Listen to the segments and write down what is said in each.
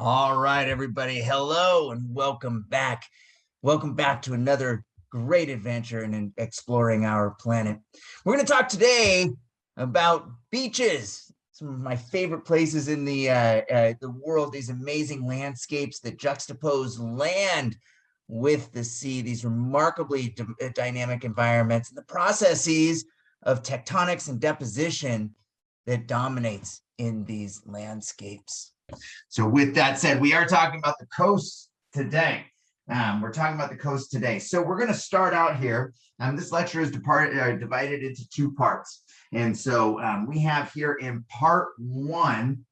All right, everybody. Hello and welcome back. Welcome back to another great adventure in exploring our planet. We're going to talk today about beaches, some of my favorite places in the world, these amazing landscapes that juxtapose land with the sea, these remarkably dynamic environments, and the processes of tectonics and deposition that dominates in these landscapes. So with that said, we are talking about the coast today. We're talking about the coast today. So we're going to start out here. This lecture is divided into two parts. And so we have here in part one,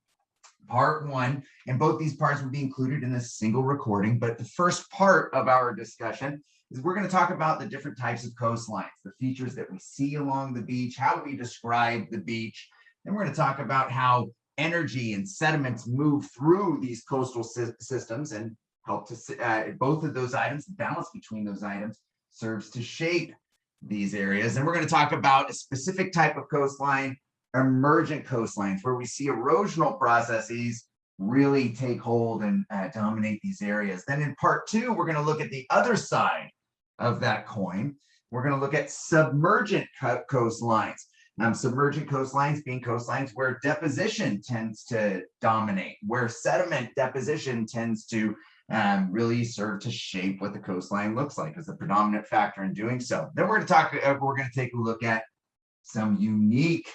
and both these parts will be included in a single recording. But the first part of our discussion is we're going to talk about the different types of coastlines, the features that we see along the beach, how we describe the beach. Then we're going to talk about how energy and sediments move through these coastal systems and help to both of those items, the balance between those items serves to shape these areas. And we're going to talk about a specific type of coastline, emergent coastlines, where we see erosional processes really take hold and dominate these areas. Then in part two, we're going to look at the other side of that coin. We're going to look at submergent coastlines. Submergent coastlines being coastlines where deposition tends to dominate, where sediment deposition tends to really serve to shape what the coastline looks like as the predominant factor in doing so. Then we're going to take a look at some unique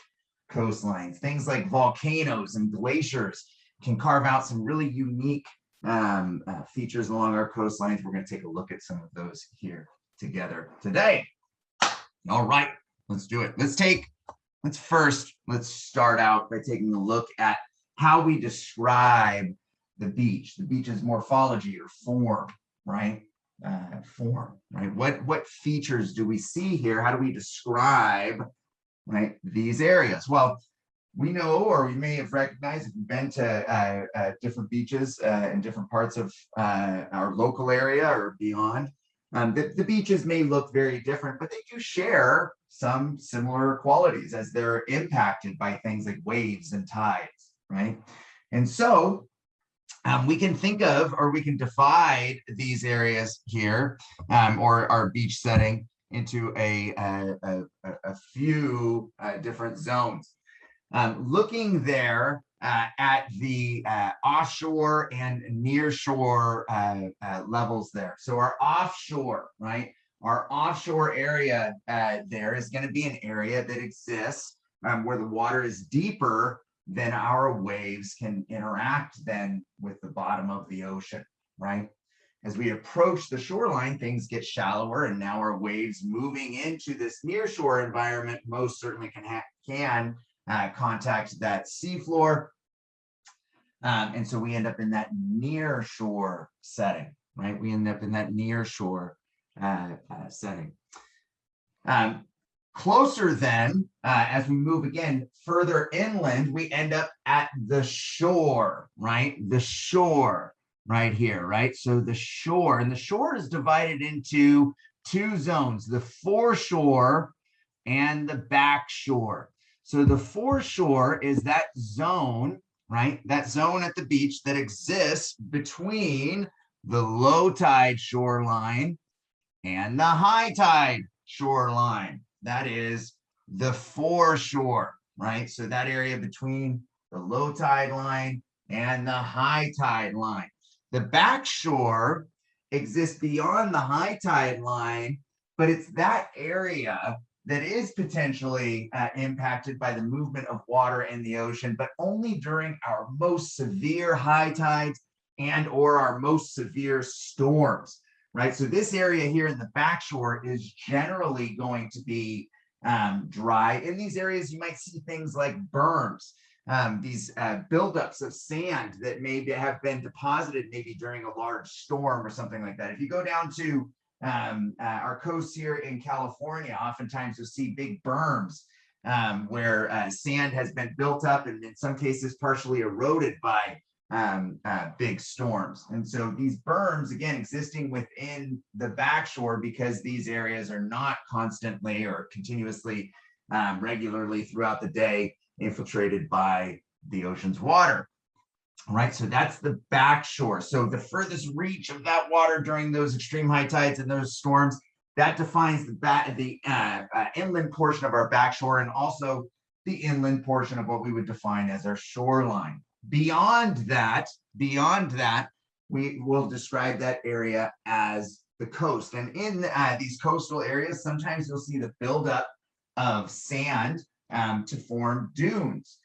coastlines. Things like volcanoes and glaciers can carve out some really unique features along our coastlines. We're going to take a look at some of those here together today. All right, let's do it. Let's start out by taking a look at how we describe the beach. The beach's morphology or form, right? What features do we see here? How do we describe, right, these areas? Well, we know, or we may have recognized if you've been to different beaches in different parts of our local area or beyond, the beaches may look very different, but they do share some similar qualities as they're impacted by things like waves and tides, right? And so we can think of, or we can divide these areas here, or our beach setting, into a few different zones. Looking there at the offshore and nearshore levels there. So our offshore, right? Our offshore area there is going to be an area that exists where the water is deeper than our waves can interact then with the bottom of the ocean, right? As we approach the shoreline, things get shallower, and now our waves moving into this nearshore environment most certainly can contact that seafloor. And so we end up in that near shore setting, right? We end up in that near shore setting. Closer then, as we move again further inland, we end up at the shore, right? The shore right here, right? So the shore, and the shore is divided into two zones, the foreshore and the back shore. So the foreshore is that zone, right? That zone at the beach that exists between the low tide shoreline and the high tide shoreline. That is the foreshore, right? So that area between the low tide line and the high tide line. The back shore exists beyond the high tide line, but it's that area that is potentially impacted by the movement of water in the ocean, but only during our most severe high tides and or our most severe storms, right? So this area here in the backshore is generally going to be dry. In these areas, you might see things like berms, these buildups of sand that maybe have been deposited maybe during a large storm or something like that. If you go down to our coast here in California, oftentimes you'll see big berms where sand has been built up and in some cases partially eroded by big storms. And so these berms, again, existing within the backshore because these areas are not constantly or continuously, regularly throughout the day infiltrated by the ocean's water. All right, so that's the back shore. So the furthest reach of that water during those extreme high tides and those storms, that defines the inland portion of our back shore, and also the inland portion of what we would define as our shoreline. Beyond that, we will describe that area as the coast. And in these coastal areas, sometimes you'll see the buildup of sand to form dunes.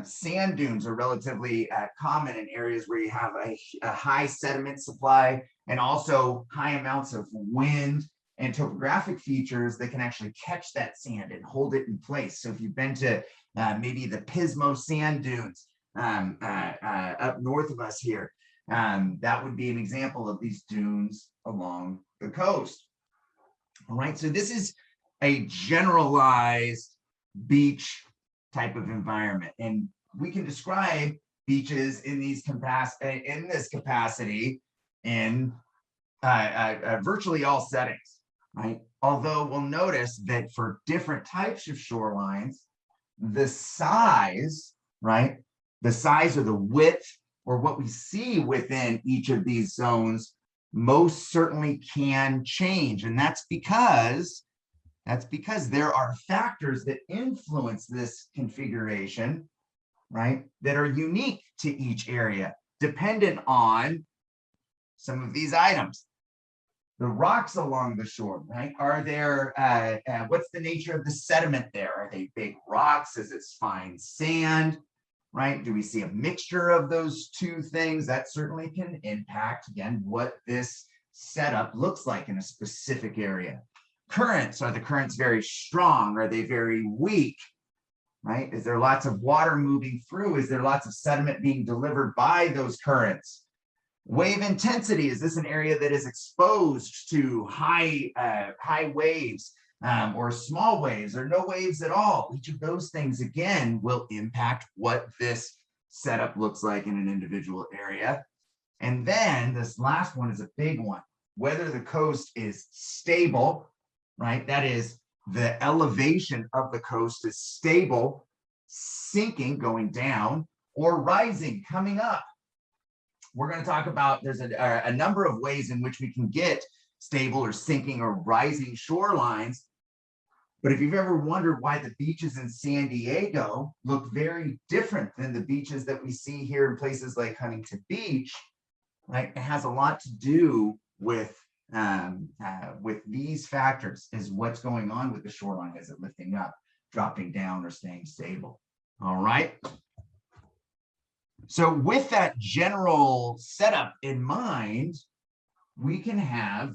Sand dunes are relatively common in areas where you have a high sediment supply and also high amounts of wind and topographic features that can actually catch that sand and hold it in place. So if you've been to maybe the Pismo sand dunes up north of us here, that would be an example of these dunes along the coast. All right, so this is a generalized beach type of environment, and we can describe beaches in this capacity in virtually all settings, right? Although we'll notice that for different types of shorelines, the size, right? The size or the width or what we see within each of these zones most certainly can change. And that's because there are factors that influence this configuration, right, that are unique to each area, dependent on some of these items. The rocks along the shore, right? Are there, what's the nature of the sediment there? Are they big rocks? Is it fine sand, right? Do we see a mixture of those two things? That certainly can impact, again, what this setup looks like in a specific area. Currents, are the currents very strong? Are they very weak, right? Is there lots of water moving through? Is there lots of sediment being delivered by those currents? Wave intensity, is this an area that is exposed to high waves or small waves or no waves at all? Each of those things, again, will impact what this setup looks like in an individual area. And then this last one is a big one, whether the coast is stable, right? That is, the elevation of the coast is stable, sinking, going down, or rising, coming up. We're going to talk about, there's a number of ways in which we can get stable or sinking or rising shorelines. But if you've ever wondered why the beaches in San Diego look very different than the beaches that we see here in places like Huntington Beach, right? It has a lot to do with these factors, is what's going on with the shoreline. Is it lifting up, dropping down, or staying stable? All right. So with that general setup in mind, we can have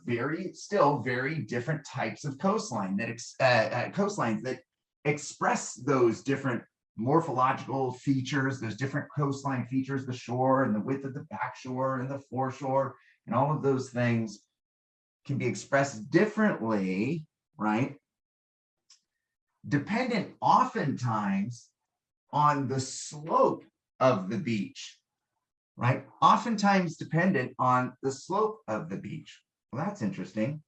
still very different types of coastline coastlines that express those different morphological features, those different coastline features, the shore and the width of the back shore and the foreshore, and all of those things can be expressed differently, right? Dependent oftentimes on the slope of the beach, right? Oftentimes dependent on the slope of the beach. Well, that's interesting.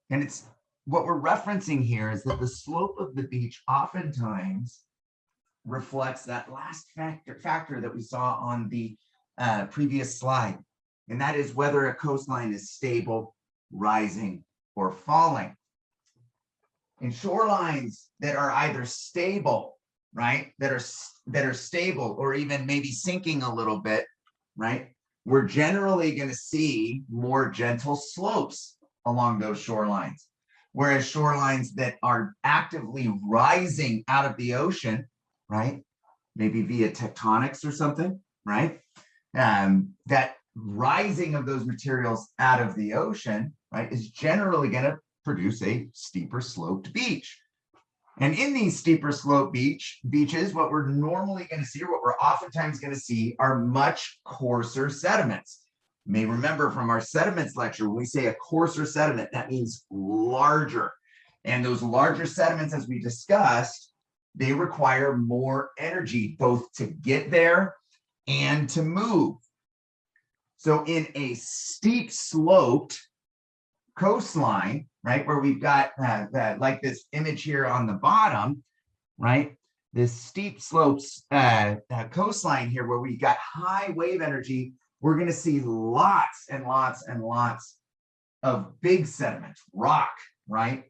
And it's what we're referencing here is that the slope of the beach oftentimes reflects that last factor that we saw on the previous slide. And that is whether a coastline is stable, rising, or falling. In shorelines that are either stable, right, that are stable or even maybe sinking a little bit, right, we're generally going to see more gentle slopes along those shorelines. Whereas shorelines that are actively rising out of the ocean, right, maybe via tectonics or something, right, that rising of those materials out of the ocean, right, is generally going to produce a steeper sloped beach. And in these steeper slope beaches, what we're normally going to see, or what we're oftentimes going to see, are much coarser sediments. You may remember from our sediments lecture, when we say a coarser sediment, that means larger. And those larger sediments, as we discussed, they require more energy, both to get there and to move. So in a steep sloped coastline, right, where we've got like this image here on the bottom, right, this steep slopes coastline here where we got high wave energy, we're going to see lots and lots and lots of big sediment, rock, right?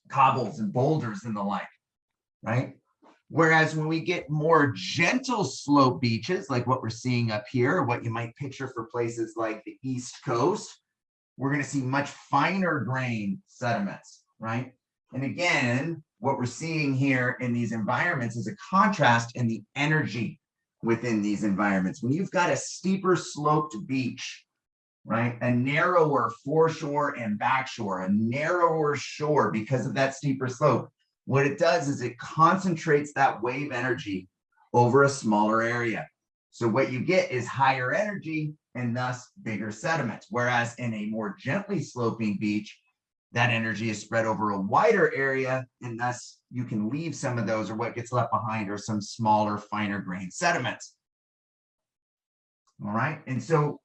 Cobbles and boulders and the like, right? Whereas when we get more gentle slope beaches, like what we're seeing up here, what you might picture for places like the East Coast, we're going to see much finer grain sediments, right? And again, what we're seeing here in these environments is a contrast in the energy within these environments. When you've got a steeper sloped beach, right, a narrower foreshore and backshore, a narrower shore because of that steeper slope, what it does is it concentrates that wave energy over a smaller area. So what you get is higher energy and thus bigger sediments. Whereas in a more gently sloping beach, that energy is spread over a wider area, and thus you can leave some of those, or what gets left behind are some smaller, finer grained sediments. All right, and so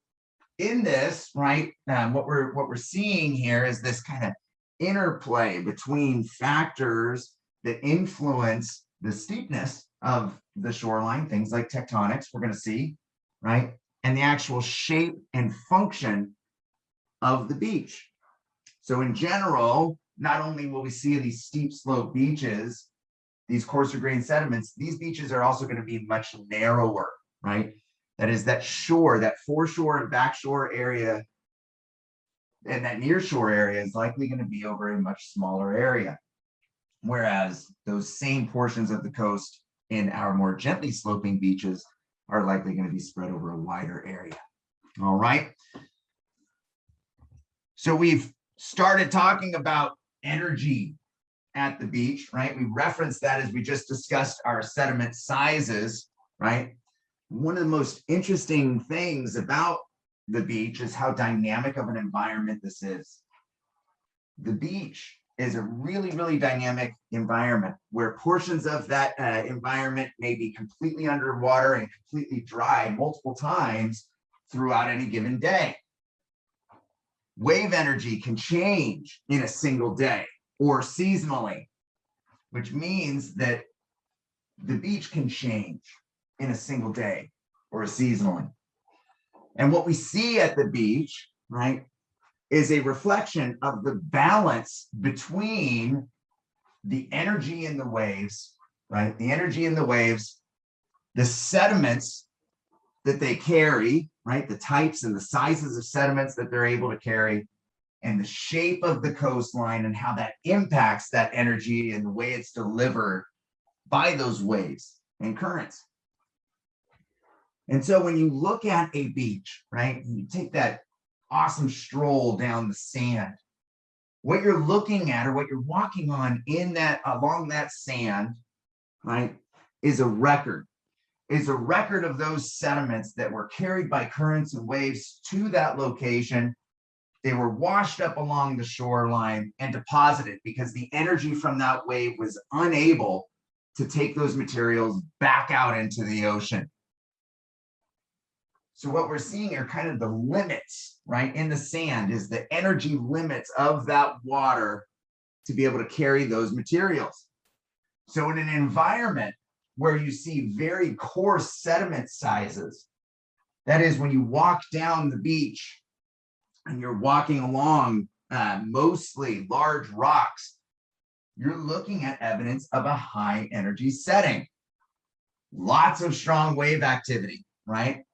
in this, right, what we're seeing here is this kind of interplay between factors that influence the steepness of the shoreline, things like tectonics, we're going to see, right, and the actual shape and function of the beach. So in general, not only will we see these steep slope beaches, these coarser grain sediments, these beaches are also going to be much narrower, right? That is, that shore, that foreshore and backshore area, and that nearshore area is likely going to be over a much smaller area. Whereas those same portions of the coast in our more gently sloping beaches are likely going to be spread over a wider area. All right. So we've started talking about energy at the beach, right? We referenced that as we just discussed our sediment sizes, right? One of the most interesting things about the beach is how dynamic of an environment this is. The beach is a really, really dynamic environment where portions of that environment may be completely underwater and completely dry multiple times throughout any given day. Wave energy can change in a single day or seasonally, which means that the beach can change in a single day or seasonally. And what we see at the beach, right, is a reflection of the balance between the energy in the waves, right? The energy in the waves, the sediments that they carry, right? The types and the sizes of sediments that they're able to carry, and the shape of the coastline and how that impacts that energy and the way it's delivered by those waves and currents. And so when you look at a beach, right, and you take that awesome stroll down the sand, what you're looking at or what you're walking on in that along that sand, right, is a record of those sediments that were carried by currents and waves to that location. They were washed up along the shoreline and deposited because the energy from that wave was unable to take those materials back out into the ocean. So what we're seeing are kind of the limits, right, in the sand is the energy limits of that water to be able to carry those materials. So in an environment where you see very coarse sediment sizes, that is when you walk down the beach and you're walking along mostly large rocks, you're looking at evidence of a high energy setting. Lots of strong wave activity, right?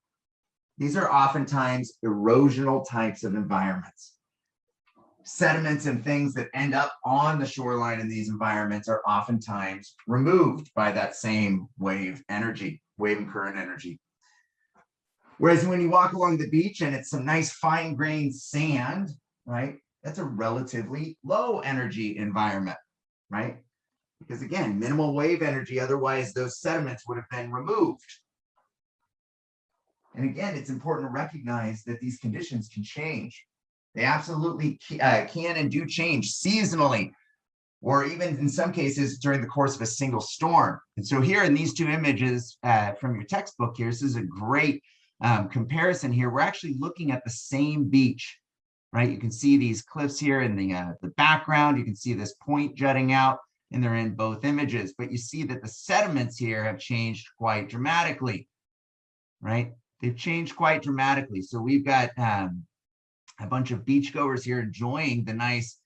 These are oftentimes erosional types of environments. Sediments and things that end up on the shoreline in these environments are oftentimes removed by that same wave energy, wave and current energy. Whereas when you walk along the beach and it's some nice fine-grained sand, right, that's a relatively low energy environment, right? Because again, minimal wave energy, otherwise those sediments would have been removed. And again, it's important to recognize that these conditions can change. They absolutely can and do change seasonally, or even in some cases during the course of a single storm. And so here in these two images from your textbook here, this is a great comparison here. We're actually looking at the same beach, right? You can see these cliffs here in the background. You can see this point jutting out. and they're in both images, but you see that the sediments here have changed quite dramatically, right? They've changed quite dramatically. So we've got a bunch of beachgoers here enjoying the nice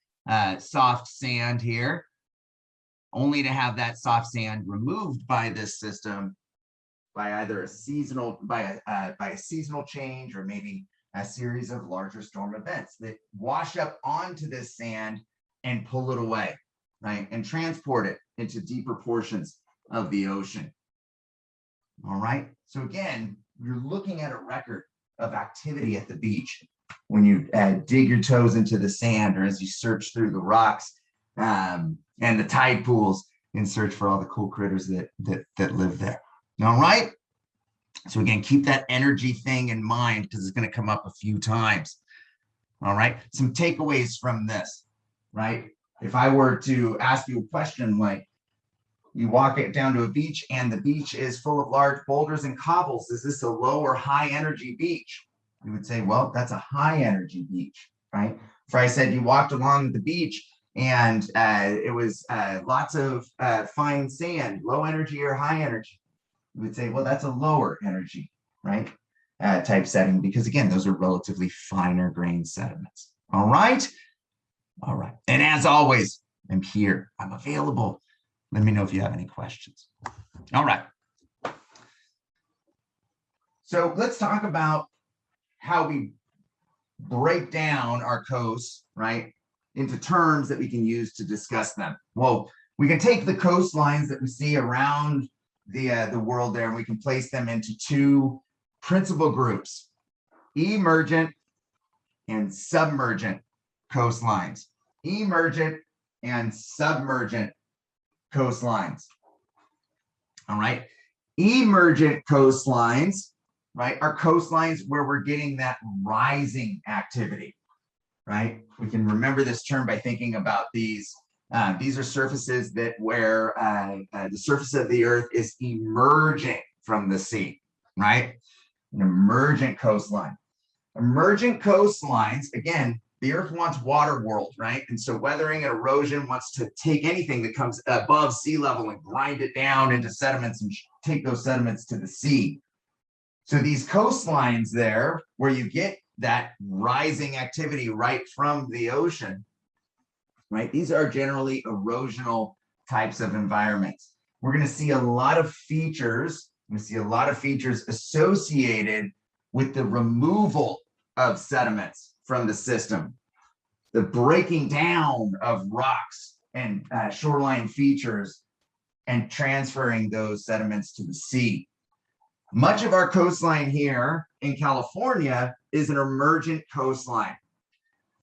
soft sand here, only to have that soft sand removed by this system by either a seasonal change, or maybe a series of larger storm events that wash up onto this sand and pull it away, right? And transport it into deeper portions of the ocean. All right. So again, you're looking at a record of activity at the beach when you dig your toes into the sand, or as you search through the rocks and the tide pools in search for all the cool critters that live there. All right. So again, keep that energy thing in mind, because it's going to come up a few times. All right. Some takeaways from this, right? If I were to ask you a question like, you walk it down to a beach and the beach is full of large boulders and cobbles, is this a low or high energy beach? You would say, well, that's a high energy beach, right? If I said you walked along the beach and it was lots of fine sand, low energy or high energy, you would say, well, that's a lower energy, right? Type setting, because again, those are relatively finer grained sediments. All right. All right. And as always, I'm here. I'm available. Let me know if you have any questions. All right. So let's talk about how we break down our coasts, right, into terms that we can use to discuss them. Well, we can take the coastlines that we see around the world there, and we can place them into two principal groups: emergent and submergent coastlines. Emergent and submergent coastlines. All right. Emergent coastlines, right, are coastlines where we're getting that rising activity, right? We can remember this term by thinking about these. These are surfaces that where the surface of the earth is emerging from the sea, right? An emergent coastline. Emergent coastlines, again, the earth wants water world, right? And so weathering and erosion wants to take anything that comes above sea level and grind it down into sediments and take those sediments to the sea. So these coastlines there, where you get that rising activity right from the ocean, right? These are generally erosional types of environments. We're going to see a lot of features. We see a lot of features associated with the removal of sediments from the system, the breaking down of rocks and shoreline features, and transferring those sediments to the sea. Much of our coastline here in California is an emergent coastline.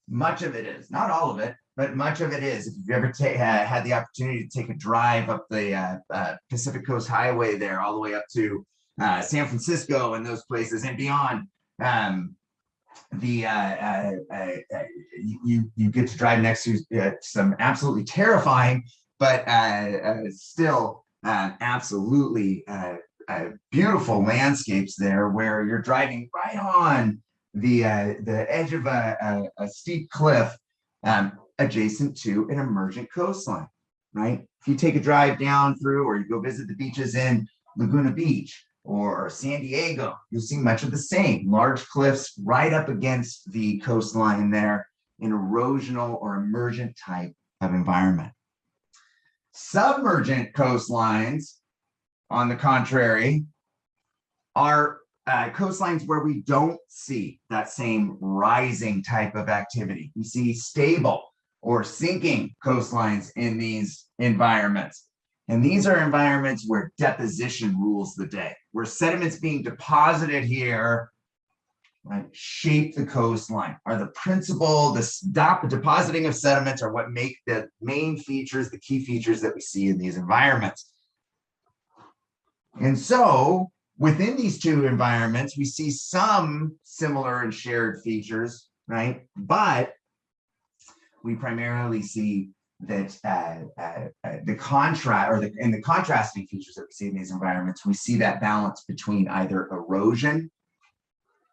Much of it is, not all of it, but much of it is. If you've ever had the opportunity to take a drive up the Pacific Coast Highway there, all the way up to San Francisco and those places and beyond, you get to drive next to some absolutely terrifying, but still absolutely beautiful landscapes there, where you're driving right on the edge of a steep cliff adjacent to an emergent coastline, right? If you take a drive down through, or you go visit the beaches in Laguna Beach or San Diego, you'll see much of the same. Large cliffs right up against the coastline there, in erosional or emergent type of environment. Submergent coastlines, on the contrary, are coastlines where we don't see that same rising type of activity. We see stable or sinking coastlines in these environments. And these are environments where deposition rules the day, where sediments being deposited here, right, shape the coastline, are the principal, the depositing of sediments are what make the main features, the key features that we see in these environments. And so within these two environments, we see some similar and shared features, right? But we primarily see that the contrast, or in the contrasting features that we see in these environments, we see that balance between either erosion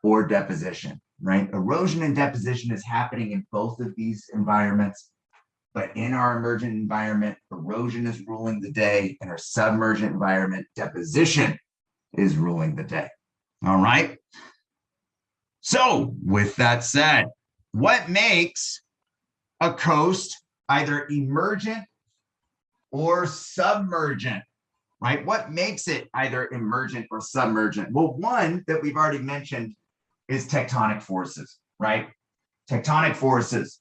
or deposition, right? Erosion and deposition is happening in both of these environments. But in our emergent environment, erosion is ruling the day. In our submergent environment, deposition is ruling the day. All right. So with that said, what makes a coast either emergent or submergent, right? What makes it either emergent or submergent? Well, one that we've already mentioned is tectonic forces, right? Tectonic forces.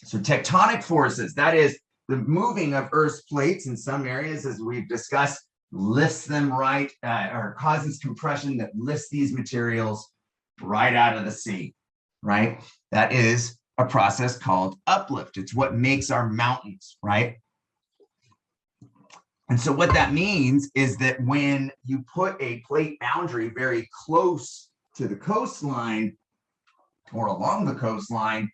So tectonic forces, that is the moving of Earth's plates in some areas, as we've discussed, lifts them right, or causes compression that lifts these materials right out of the sea, right? That is a process called uplift. It's what makes our mountains, right? And so what that means is that when you put a plate boundary very close to the coastline or along the coastline,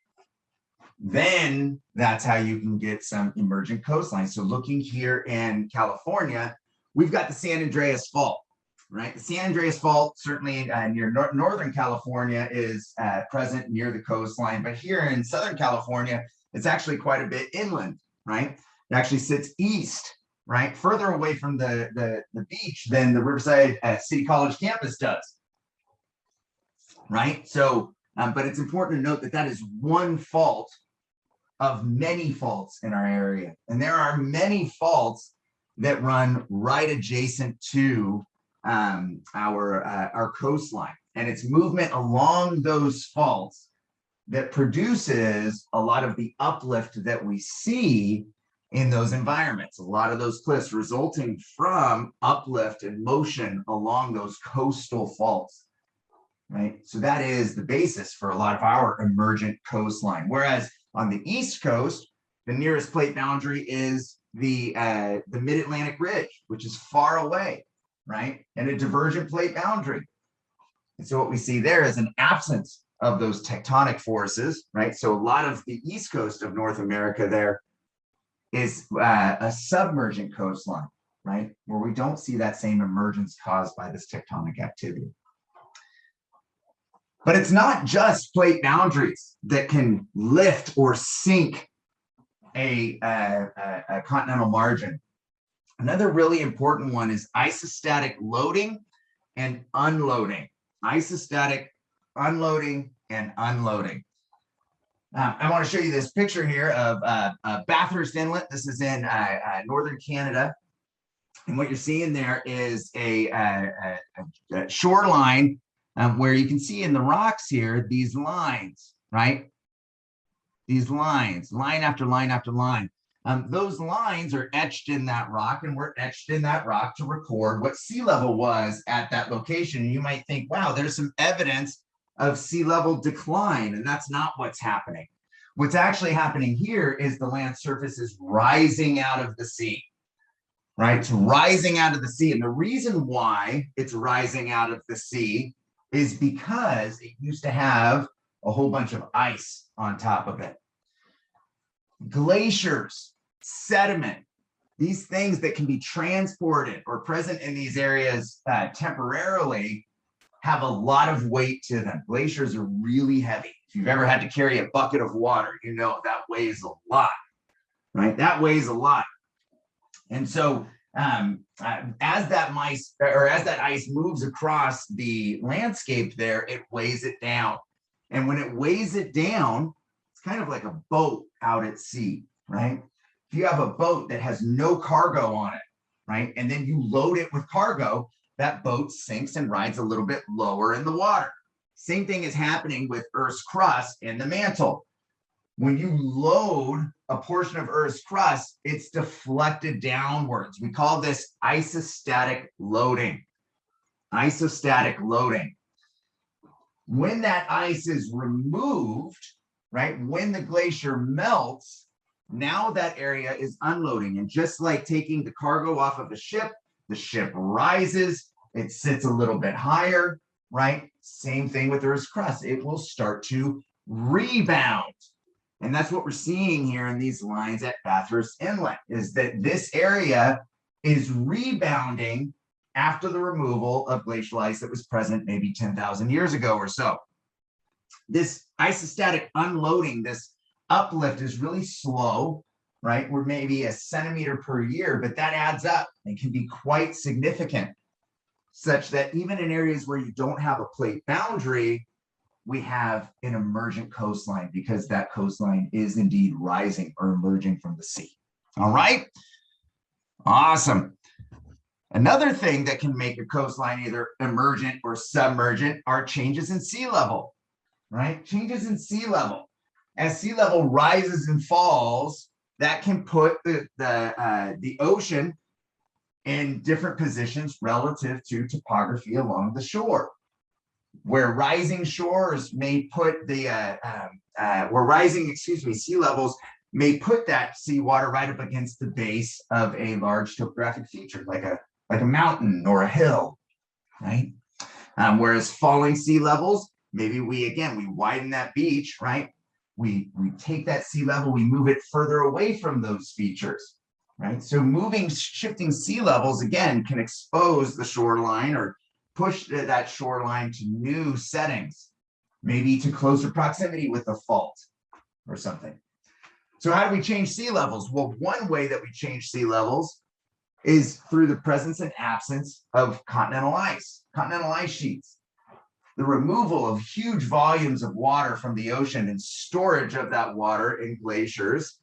then that's how you can get some emergent coastline. So looking here in California, we've got the San Andreas Fault, right? The San Andreas Fault, certainly near Northern California, is present near the coastline. But here in Southern California, it's actually quite a bit inland, right? It actually sits east, right? Further away from the beach than the Riverside City College campus does, right? So, but it's important to note that that is one fault of many faults in our area. And there are many faults that run right adjacent to our coastline. And it's movement along those faults that produces a lot of the uplift that we see in those environments. A lot of those cliffs resulting from uplift and motion along those coastal faults, right? So that is the basis for a lot of our emergent coastline. Whereas on the East Coast, the nearest plate boundary is the Mid-Atlantic Ridge, which is far away, right? And a divergent plate boundary. And so what we see there is an absence of those tectonic forces, right? So a lot of the East Coast of North America there is a submergent coastline, right? Where we don't see that same emergence caused by this tectonic activity. But it's not just plate boundaries that can lift or sink a continental margin. Another really important one is isostatic loading and unloading. Isostatic unloading and unloading. I want to show you this picture here of Bathurst Inlet. This is in northern Canada. And what you're seeing there is a shoreline where you can see in the rocks here, these lines, right? These lines, line after line after line. Those lines are etched in that rock, and we're etched in that rock to record what sea level was at that location. You might think, wow, there's some evidence of sea level decline, and that's not what's happening. What's actually happening here is the land surface is rising out of the sea, right? It's rising out of the sea. And the reason why it's rising out of the sea is because it used to have a whole bunch of ice on top of it. Glaciers, sediment, these things that can be transported or present in these areas temporarily have a lot of weight to them. Glaciers are really heavy. If you've ever had to carry a bucket of water, you know that weighs a lot, right? That weighs a lot. And so as that ice moves across the landscape there, it weighs it down. And when it weighs it down, it's kind of like a boat out at sea, right? If you have a boat that has no cargo on it, right, and then you load it with cargo, that boat sinks and rides a little bit lower in the water. Same thing is happening with Earth's crust in the mantle. When you load a portion of Earth's crust, it's deflected downwards. We call this isostatic loading. Isostatic loading. When that ice is removed, right, when the glacier melts, now that area is unloading. And just like taking the cargo off of a ship, the ship rises, it sits a little bit higher, right? Same thing with Earth's crust. It will start to rebound. And that's what we're seeing here in these lines at Bathurst Inlet, is that this area is rebounding after the removal of glacial ice that was present maybe 10,000 years ago or so. This isostatic unloading, this uplift is really slow, right? We're maybe a centimeter per year, but that adds up and can be quite significant, such that even in areas where you don't have a plate boundary, we have an emergent coastline because that coastline is indeed rising or emerging from the sea. All right. Awesome. Another thing that can make a coastline either emergent or submergent are changes in sea level, right? Changes in sea level. As sea level rises and falls, that can put the ocean in different positions relative to topography along the shore. Where rising shores may put the sea levels may put that seawater right up against the base of a large topographic feature, like a mountain or a hill, right? Whereas falling sea levels, maybe we widen that beach, right? We take that sea level, we move it further away from those features, right? So shifting sea levels, again, can expose the shoreline or push that shoreline to new settings, maybe to closer proximity with a fault or something. So how do we change sea levels? Well, one way that we change sea levels is through the presence and absence of continental ice sheets. The removal of huge volumes of water from the ocean and storage of that water in glaciers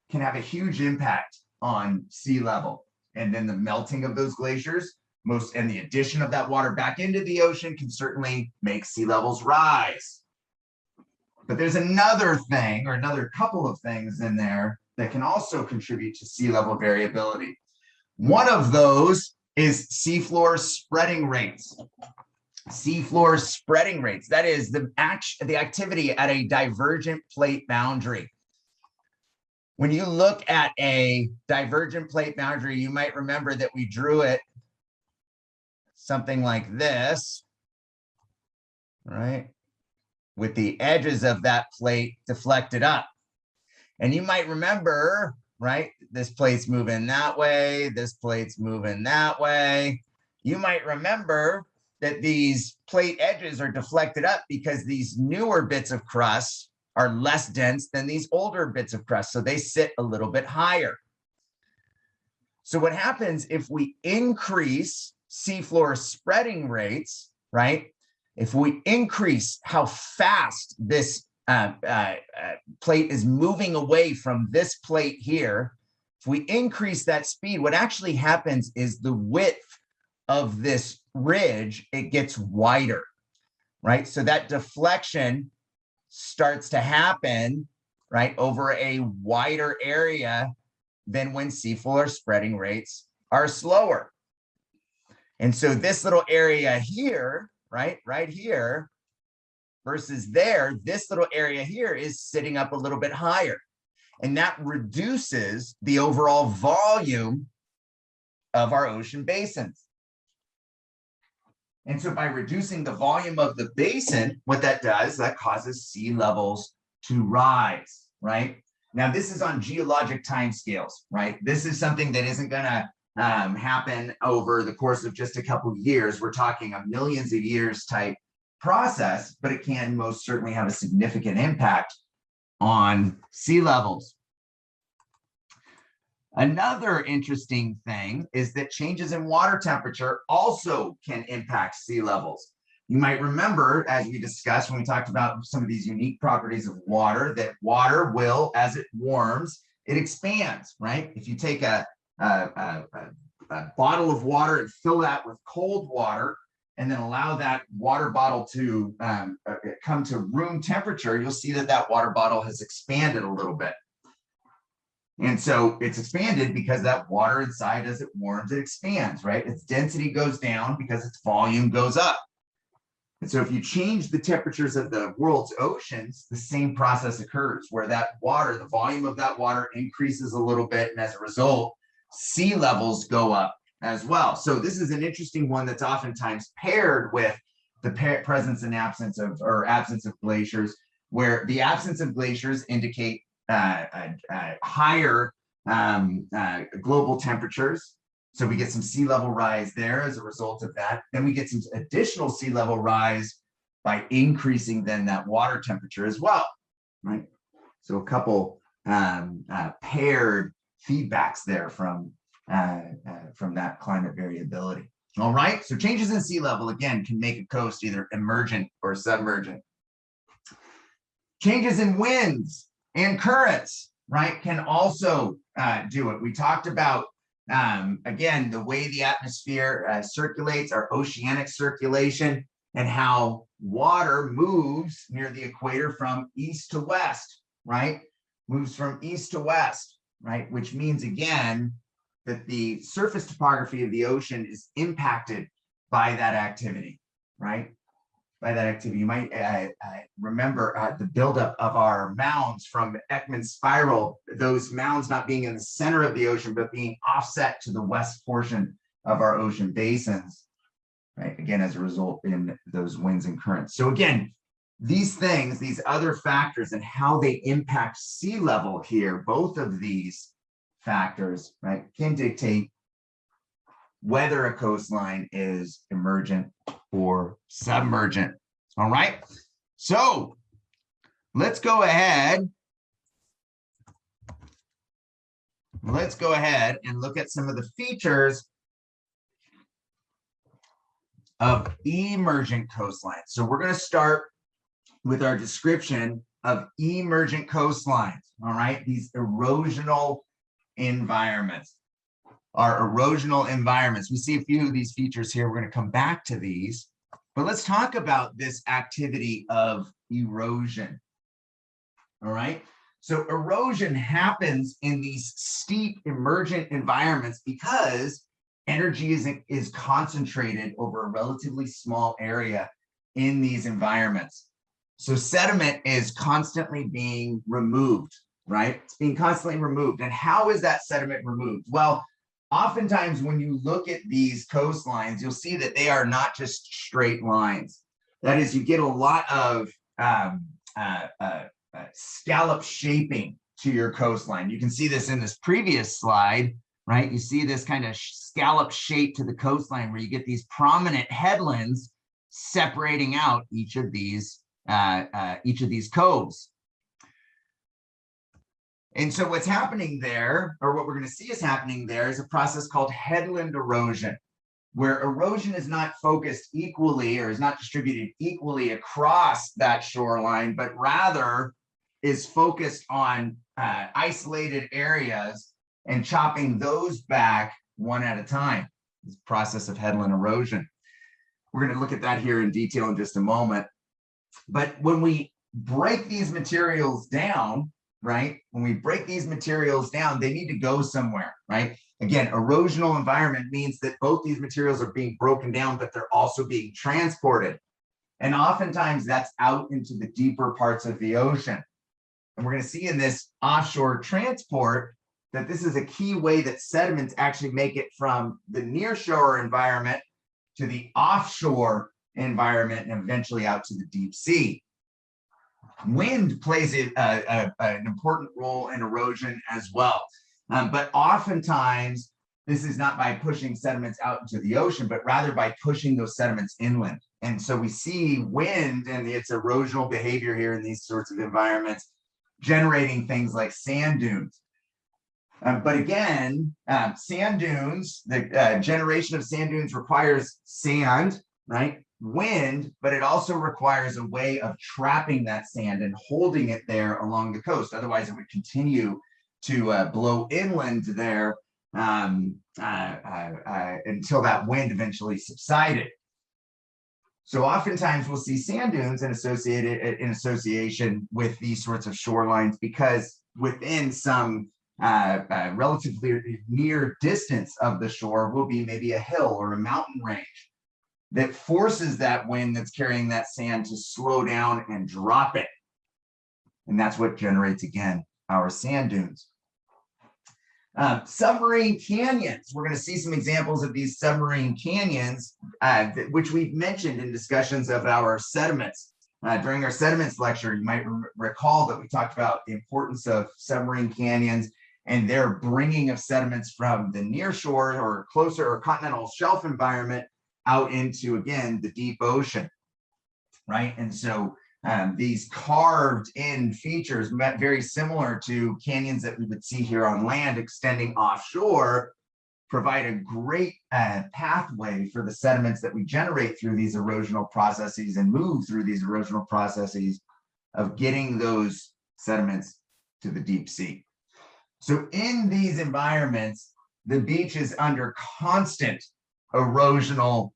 can have a huge impact on sea level. And then the melting of those glaciers, and the addition of that water back into the ocean can certainly make sea levels rise. But there's another thing, or another couple of things in there that can also contribute to sea level variability. One of those is seafloor spreading rates. Seafloor spreading rates, that is the activity at a divergent plate boundary. When you look at a divergent plate boundary, you might remember that we drew it something like this, right? With the edges of that plate deflected up. And you might remember, right? This plate's moving that way, this plate's moving that way. You might remember that these plate edges are deflected up because these newer bits of crust are less dense than these older bits of crust, so they sit a little bit higher. So what happens if we increase seafloor spreading rates, right? If we increase how fast this plate is moving away from this plate here, if we increase that speed, what actually happens is the width of this ridge, it gets wider, right? So that deflection starts to happen, right, over a wider area than when seafloor spreading rates are slower. And so this little area here, right here versus there, this little area here is sitting up a little bit higher. And that reduces the overall volume of our ocean basins. And so by reducing the volume of the basin, what that does, that causes sea levels to rise, right? Now, this is on geologic timescales, right? This is something that isn't going to happen over the course of just a couple of years. We're talking a millions of years type process, but it can most certainly have a significant impact on sea levels. Another interesting thing is that changes in water temperature also can impact sea levels. You might remember, as we discussed when we talked about some of these unique properties of water, that water will, as it warms, it expands, right? If you take a bottle of water and fill that with cold water, and then allow that water bottle to come to room temperature, you'll see that that water bottle has expanded a little bit. And so it's expanded because that water inside, as it warms, it expands, right? Its density goes down because its volume goes up. And so if you change the temperatures of the world's oceans, the same process occurs where that water, the volume of that water increases a little bit. And as a result, sea levels go up as well. So this is an interesting one that's oftentimes paired with the presence and absence of glaciers, where the absence of glaciers indicate higher global temperatures. So we get some sea level rise there as a result of that. Then we get some additional sea level rise by increasing then that water temperature as well, right? So a couple paired feedbacks there from that climate variability. All right, so changes in sea level, again, can make a coast either emergent or submergent. Changes in winds and currents, right, can also do it. We talked about, again, the way the atmosphere circulates, our oceanic circulation, and how water moves near the equator from east to west, right? Moves from east to west, right? Which means, again, that the surface topography of the ocean is impacted by that activity, right? By that activity. You might remember the buildup of our mounds from Ekman's spiral, those mounds not being in the center of the ocean, but being offset to the west portion of our ocean basins, right? Again, as a result in those winds and currents. So again, these things, these other factors and how they impact sea level here, both of these factors, right, can dictate whether a coastline is emergent or submergent. All right, so let's go ahead. Let's go ahead and look at some of the features of emergent coastlines. So we're going to start with our description of emergent coastlines. All right, these erosional environments. Our erosional environments. We see a few of these features here. We're going to come back to these, but let's talk about this activity of erosion. All right. So erosion happens in these steep emergent environments because energy is concentrated over a relatively small area in these environments. So sediment is constantly being removed, right? It's being constantly removed. And how is that sediment removed? Well, oftentimes when you look at these coastlines, you'll see that they are not just straight lines. That is, you get a lot of scallop shaping to your coastline. You can see this in this previous slide, right? You see this kind of scallop shape to the coastline where you get these prominent headlands separating out each of these coves. And so what's happening there, or what we're going to see is happening there, is a process called headland erosion, where erosion is not focused equally or is not distributed equally across that shoreline, but rather is focused on isolated areas and chopping those back one at a time. This process of headland erosion. We're going to look at that here in detail in just a moment. But when we break these materials down, right? When we break these materials down, they need to go somewhere, right? Again, erosional environment means that both these materials are being broken down, but they're also being transported. And oftentimes that's out into the deeper parts of the ocean. And we're going to see in this offshore transport that this is a key way that sediments actually make it from the nearshore environment to the offshore environment and eventually out to the deep sea. Wind plays an important role in erosion as well. But oftentimes, this is not by pushing sediments out into the ocean, but rather by pushing those sediments inland. And so we see wind and its erosional behavior here in these sorts of environments, generating things like sand dunes. But again, sand dunes, the generation of sand dunes requires sand, right? Wind, but it also requires a way of trapping that sand and holding it there along the coast. Otherwise, it would continue to blow inland there until that wind eventually subsided. So oftentimes we'll see sand dunes in association with these sorts of shorelines because within some relatively near distance of the shore will be maybe a hill or a mountain range that forces that wind that's carrying that sand to slow down and drop it. And that's what generates, again, our sand dunes. Submarine canyons. We're going to see some examples of these submarine canyons, which we've mentioned in discussions of our sediments. During our sediments lecture, you might recall that we talked about the importance of submarine canyons and their bringing of sediments from the near shore or closer or continental shelf environment out into, again, the deep ocean, right? And so these carved in features, very similar to canyons that we would see here on land extending offshore, provide a great pathway for the sediments that we generate through these erosional processes and move through these erosional processes of getting those sediments to the deep sea. So in these environments, the beach is under constant erosional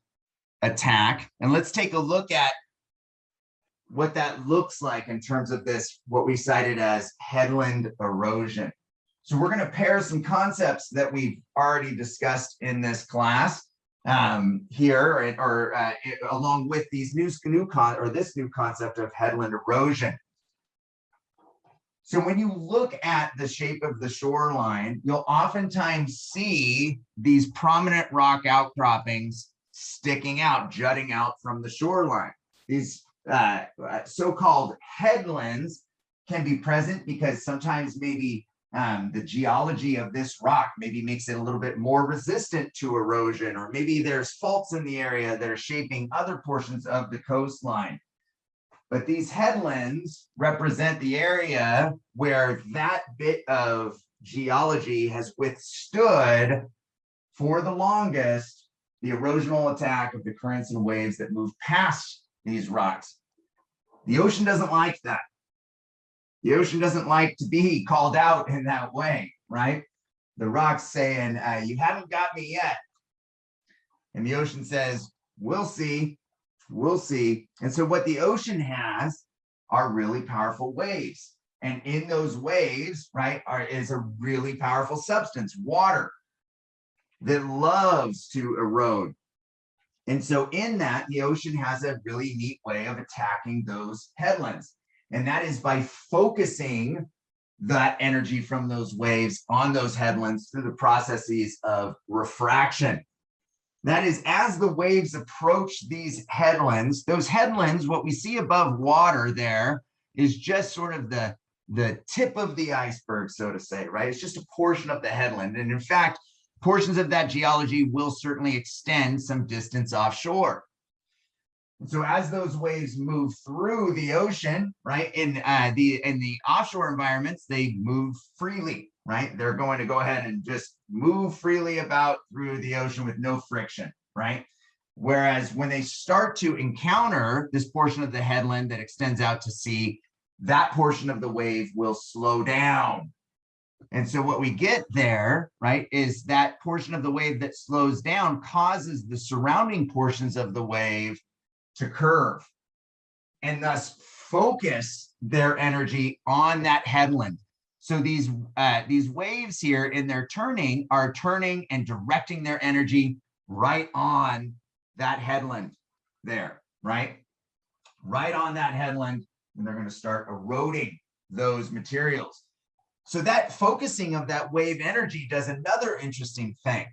attack. And let's take a look at what that looks like in terms of this, what we cited as headland erosion. So we're going to pair some concepts that we've already discussed in this class here, or along with these this new concept of headland erosion. So when you look at the shape of the shoreline, you'll oftentimes see these prominent rock outcroppings sticking out, jutting out from the shoreline. These so-called headlands can be present because sometimes maybe the geology of this rock maybe makes it a little bit more resistant to erosion, or maybe there's faults in the area that are shaping other portions of the coastline. But these headlands represent the area where that bit of geology has withstood for the longest the erosional attack of the currents and waves that move past these rocks. The ocean doesn't like that. The ocean doesn't like to be called out in that way, right? The rock's saying, you haven't got me yet. And the ocean says, we'll see. We'll see. And so what the ocean has are really powerful waves. And in those waves, right, is a really powerful substance, water, that loves to erode. And so in that, the ocean has a really neat way of attacking those headlands. And that is by focusing that energy from those waves on those headlands through the processes of refraction. That is, as the waves approach these headlands, those headlands, what we see above water there is just sort of the tip of the iceberg, so to say, right? It's just a portion of the headland. And in fact, portions of that geology will certainly extend some distance offshore. And so as those waves move through the ocean, right, in the offshore environments, they move freely, right? They're going to go ahead and just move freely about through the ocean with no friction, right? Whereas when they start to encounter this portion of the headland that extends out to sea, that portion of the wave will slow down. And so what we get there, right, is that portion of the wave that slows down causes the surrounding portions of the wave to curve and thus focus their energy on that headland. So these waves here in their turning are turning and directing their energy right on that headland there, right on that headland, and they're going to start eroding those materials. So that focusing of that wave energy does another interesting thing.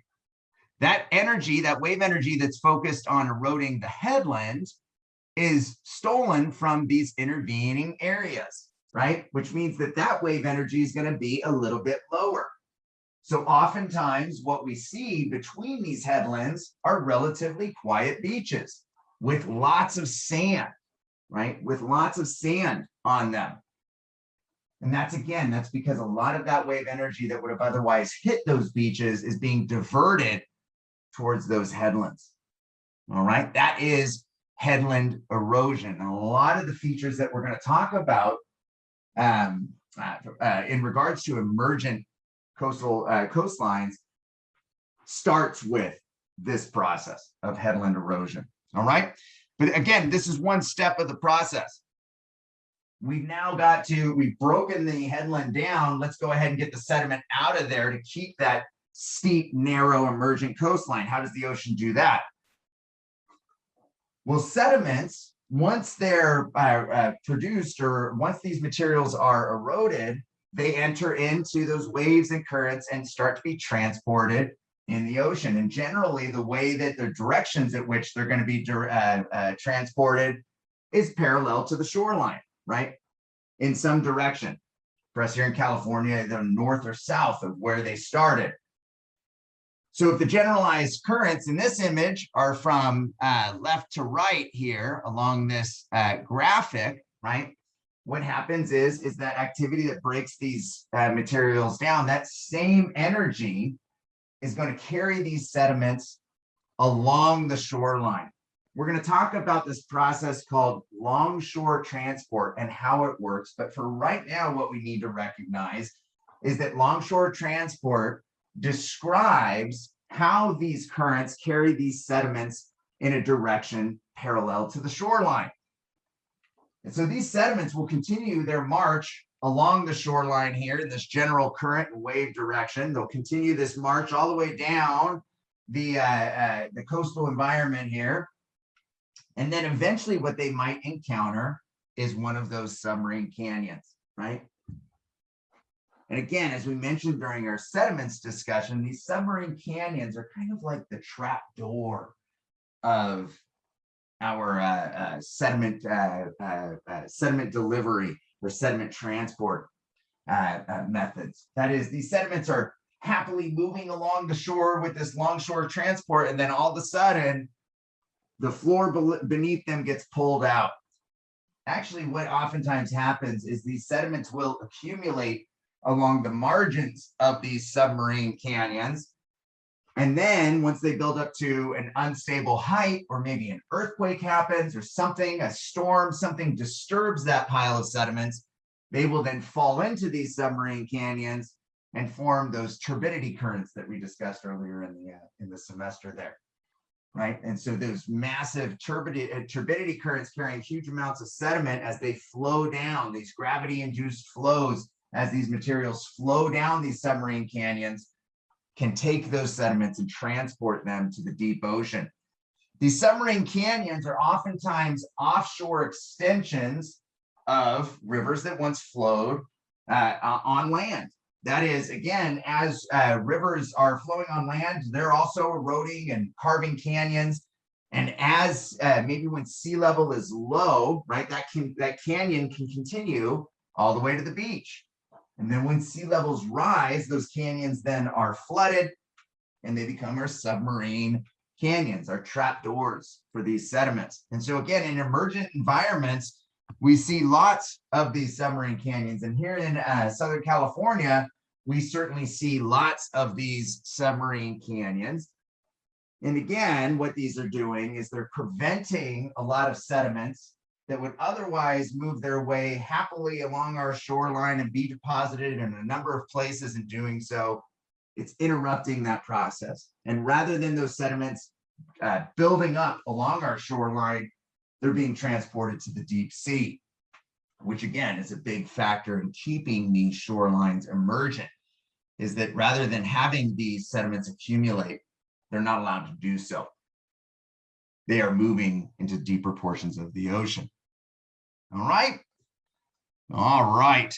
That energy, that wave energy that's focused on eroding the headland, is stolen from these intervening areas, right? Which means that that wave energy is going to be a little bit lower. So oftentimes what we see between these headlands are relatively quiet beaches with lots of sand, right? With lots of sand on them. And that's because a lot of that wave energy that would have otherwise hit those beaches is being diverted towards those headlands. All right, that is headland erosion. And a lot of the features that we're going to talk about in regards to emergent coastal coastlines starts with this process of headland erosion. All right, but again, this is one step of the process. We've broken the headland down. Let's go ahead and get the sediment out of there to keep that steep, narrow, emergent coastline. How does the ocean do that? Well, sediments, once they're produced, or once these materials are eroded, they enter into those waves and currents and start to be transported in the ocean. And generally, the way that the directions at which they're going to be transported is parallel to the shoreline, right? In some direction. For us here in California, they're north or south of where they started. So if the generalized currents in this image are from left to right here along this graphic, right? What happens is that activity that breaks these materials down, that same energy is going to carry these sediments along the shoreline. We're going to talk about this process called longshore transport and how it works. But for right now, what we need to recognize is that longshore transport describes how these currents carry these sediments in a direction parallel to the shoreline. And so these sediments will continue their march along the shoreline here in this general current and wave direction. They'll continue this march all the way down the coastal environment here. And then eventually what they might encounter is one of those submarine canyons, right? And again, as we mentioned during our sediments discussion, these submarine canyons are kind of like the trap door of our sediment delivery or sediment transport methods. That is, these sediments are happily moving along the shore with this longshore transport, and then all of a sudden, the floor beneath them gets pulled out. Actually, what oftentimes happens is these sediments will accumulate along the margins of these submarine canyons. And then once they build up to an unstable height, or maybe an earthquake happens or something, a storm, something disturbs that pile of sediments, they will then fall into these submarine canyons and form those turbidity currents that we discussed earlier in the semester there. Right. And so those massive turbidity currents carrying huge amounts of sediment as they flow down, these gravity-induced flows, as these materials flow down these submarine canyons, can take those sediments and transport them to the deep ocean. These submarine canyons are oftentimes offshore extensions of rivers that once flowed on land. That is, again, as rivers are flowing on land, they're also eroding and carving canyons. And as maybe when sea level is low, right, that canyon can continue all the way to the beach. And then when sea levels rise, those canyons then are flooded and they become our submarine canyons, our trap doors for these sediments. And so again, in emergent environments, we see lots of these submarine canyons. And here in Southern California, we certainly see lots of these submarine canyons. And again, what these are doing is they're preventing a lot of sediments that would otherwise move their way happily along our shoreline and be deposited in a number of places. In doing so, it's interrupting that process. And rather than those sediments building up along our shoreline, they're being transported to the deep sea, which again is a big factor in keeping these shorelines emergent, is that rather than having these sediments accumulate, they're not allowed to do so. They are moving into deeper portions of the ocean. All right. All right.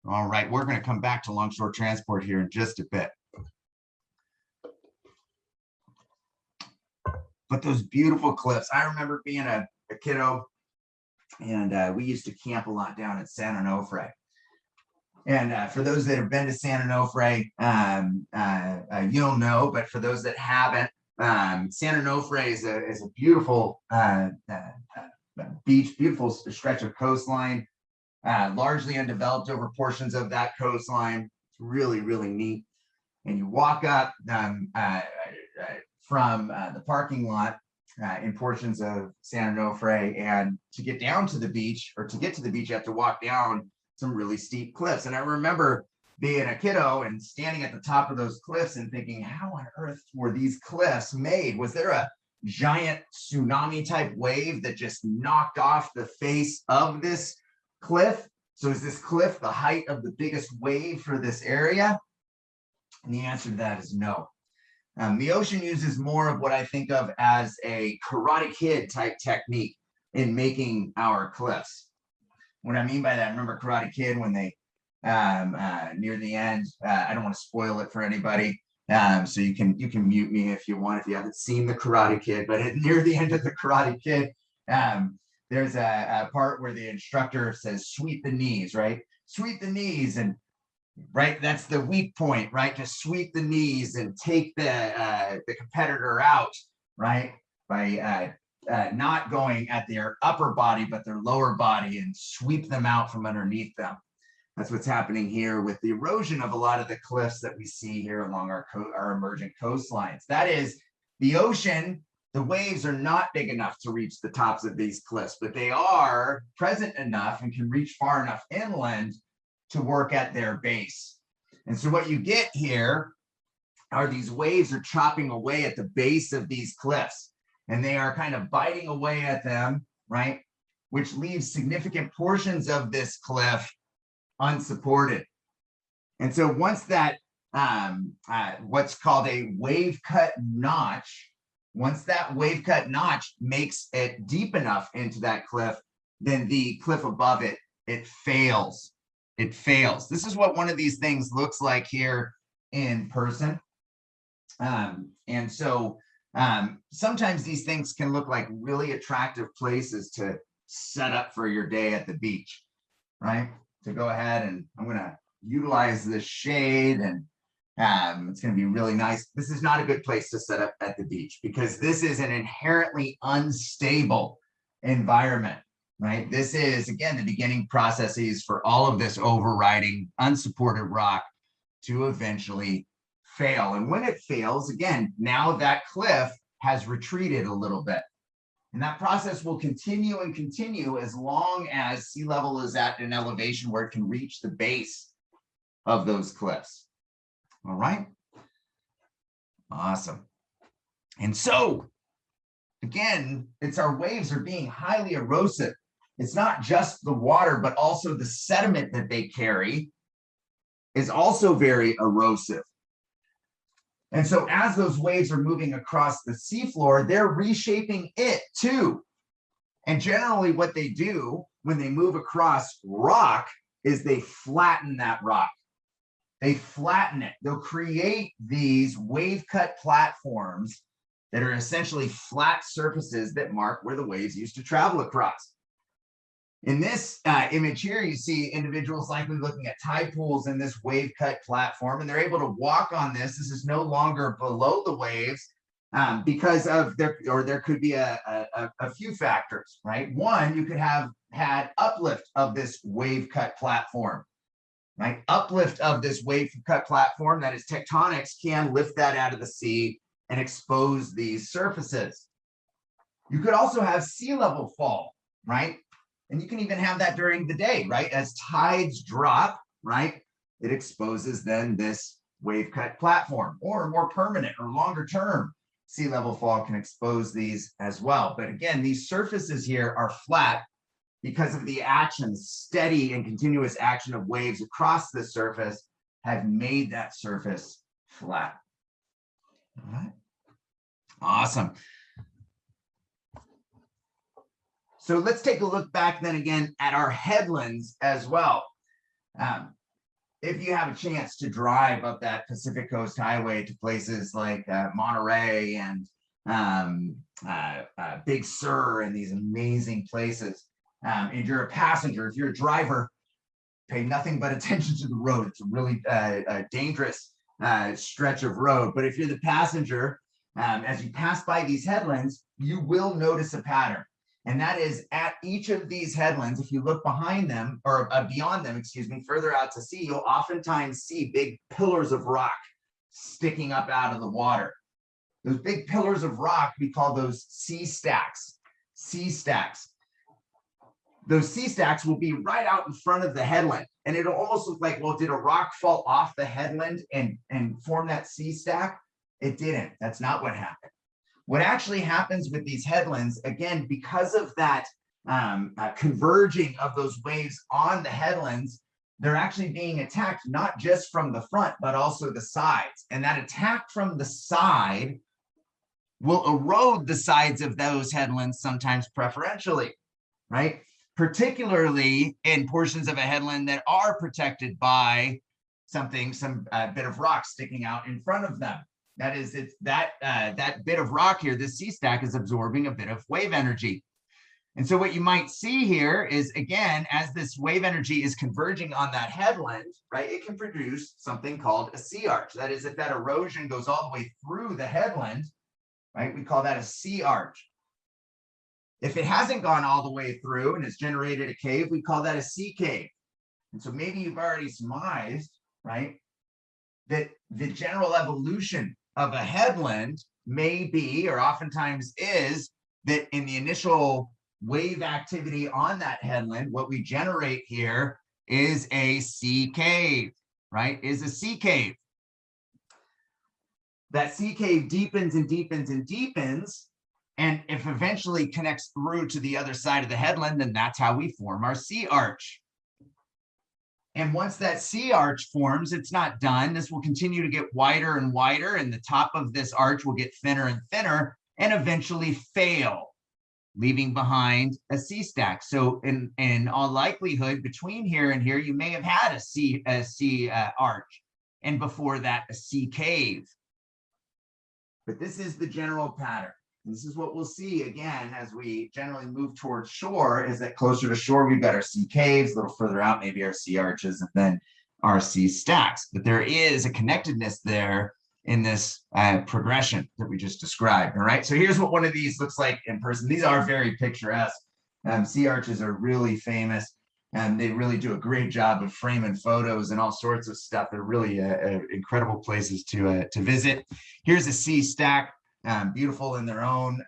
All right. We're going to come back to longshore transport here in just a bit. But those beautiful cliffs, I remember being a kiddo, and we used to camp a lot down at San Onofre. And for those that have been to San Onofre, you'll know, but for those that haven't, San Onofre is a beautiful beach, beautiful stretch of coastline, largely undeveloped over portions of that coastline. It's really, really neat. And you walk up from the parking lot in portions of San Onofre, and to get down to the beach, or to get to the beach, you have to walk down some really steep cliffs. And I remember being a kiddo and standing at the top of those cliffs and thinking, how on earth were these cliffs made? Was there a giant tsunami type wave that just knocked off the face of this cliff? So is this cliff the height of the biggest wave for this area? And the answer to that is no. The ocean uses more of what I think of as a Karate Kid type technique in making our cliffs. What I mean by that, remember Karate Kid when they near the end, I don't want to spoil it for anybody, so you can mute me if you want, if you haven't seen the Karate Kid, but near the end of the Karate Kid, there's a part where the instructor says sweep the knees, right? Sweep the knees, and right, that's the weak point, right? To sweep the knees and take the competitor out, right? By not going at their upper body, but their lower body and sweep them out from underneath them. That's what's happening here with the erosion of a lot of the cliffs that we see here along our emergent coastlines. That is, the ocean, the waves are not big enough to reach the tops of these cliffs, but they are present enough and can reach far enough inland to work at their base. And so what you get here are these waves are chopping away at the base of these cliffs, and they are kind of biting away at them, right? Which leaves significant portions of this cliff unsupported. And so once that what's called a wave cut notch, once that wave cut notch makes it deep enough into that cliff, then the cliff above it, it fails. It fails. This is what one of these things looks like here in person. And so sometimes these things can look like really attractive places to set up for your day at the beach, right? To go ahead and I'm going to utilize this shade, and it's going to be really nice. This is not a good place to set up at the beach because this is an inherently unstable environment, right? This is, again, the beginning processes for all of this overriding unsupported rock to eventually fail. And when it fails, again, now that cliff has retreated a little bit. And that process will continue and continue as long as sea level is at an elevation where it can reach the base of those cliffs. All right. Awesome. And so, again, it's our waves are being highly erosive. It's not just the water, but also the sediment that they carry is also very erosive. And so as those waves are moving across the seafloor, they're reshaping it too. And generally what they do when they move across rock is they flatten that rock. They flatten it. They'll create these wave cut platforms that are essentially flat surfaces that mark where the waves used to travel across. In this image here, you see individuals likely looking at tide pools in this wave cut platform, and they're able to walk on this. This is no longer below the waves because of there could be a few factors, right? One, you could have had uplift of this wave cut platform, right? Uplift of this wave cut platform, that is tectonics, can lift that out of the sea and expose these surfaces. You could also have sea level fall, right? And you can even have that during the day, right? As tides drop, right? It exposes then this wave cut platform, or more permanent or longer term sea level fall can expose these as well. But again, these surfaces here are flat because of the action, steady and continuous action of waves across the surface have made that surface flat. All right. Awesome. So let's take a look back then again at our headlands as well. If you have a chance to drive up that Pacific Coast Highway to places like Monterey and Big Sur and these amazing places, and you're a passenger, if you're a driver, pay nothing but attention to the road. It's a really dangerous stretch of road. But if you're the passenger, as you pass by these headlands, you will notice a pattern. And that is at each of these headlands, if you look behind them or beyond them, excuse me, further out to sea, you'll oftentimes see big pillars of rock sticking up out of the water. Those big pillars of rock, we call those sea stacks. Sea stacks. Those sea stacks will be right out in front of the headland. And it'll almost look like, well, did a rock fall off the headland and form that sea stack? It didn't. That's not what happened. What actually happens with these headlands, again, because of that converging of those waves on the headlands, they're actually being attacked not just from the front, but also the sides. And that attack from the side will erode the sides of those headlands sometimes preferentially, right? Particularly in portions of a headland that are protected by some bit of rock sticking out in front of them. That is, it's that bit of rock here, this sea stack is absorbing a bit of wave energy. And so what you might see here is, again, as this wave energy is converging on that headland, right, it can produce something called a sea arch. That is, if that erosion goes all the way through the headland, right, we call that a sea arch. If it hasn't gone all the way through and it's generated a cave, we call that a sea cave. And so maybe you've already surmised, right, that the general evolution of a headland may be, or oftentimes is, that in the initial wave activity on that headland, what we generate here is a sea cave, right? Is a sea cave. That sea cave deepens and deepens and deepens. And if eventually connects through to the other side of the headland, then that's how we form our sea arch. And once that sea arch forms, it's not done. This will continue to get wider and wider, and the top of this arch will get thinner and thinner and eventually fail, leaving behind a sea stack. So in all likelihood, between here and here, you may have had a sea arch, and before that, a sea cave. But this is the general pattern. This is what we'll see again as we generally move towards shore, is that closer to shore, we've got our sea caves, a little further out, maybe our sea arches, and then our sea stacks. But there is a connectedness there in this progression that we just described. All right, so here's what one of these looks like in person. These are very picturesque. Sea arches are really famous, and they really do a great job of framing photos and all sorts of stuff. They're really incredible places to visit. Here's a sea stack. Beautiful in their own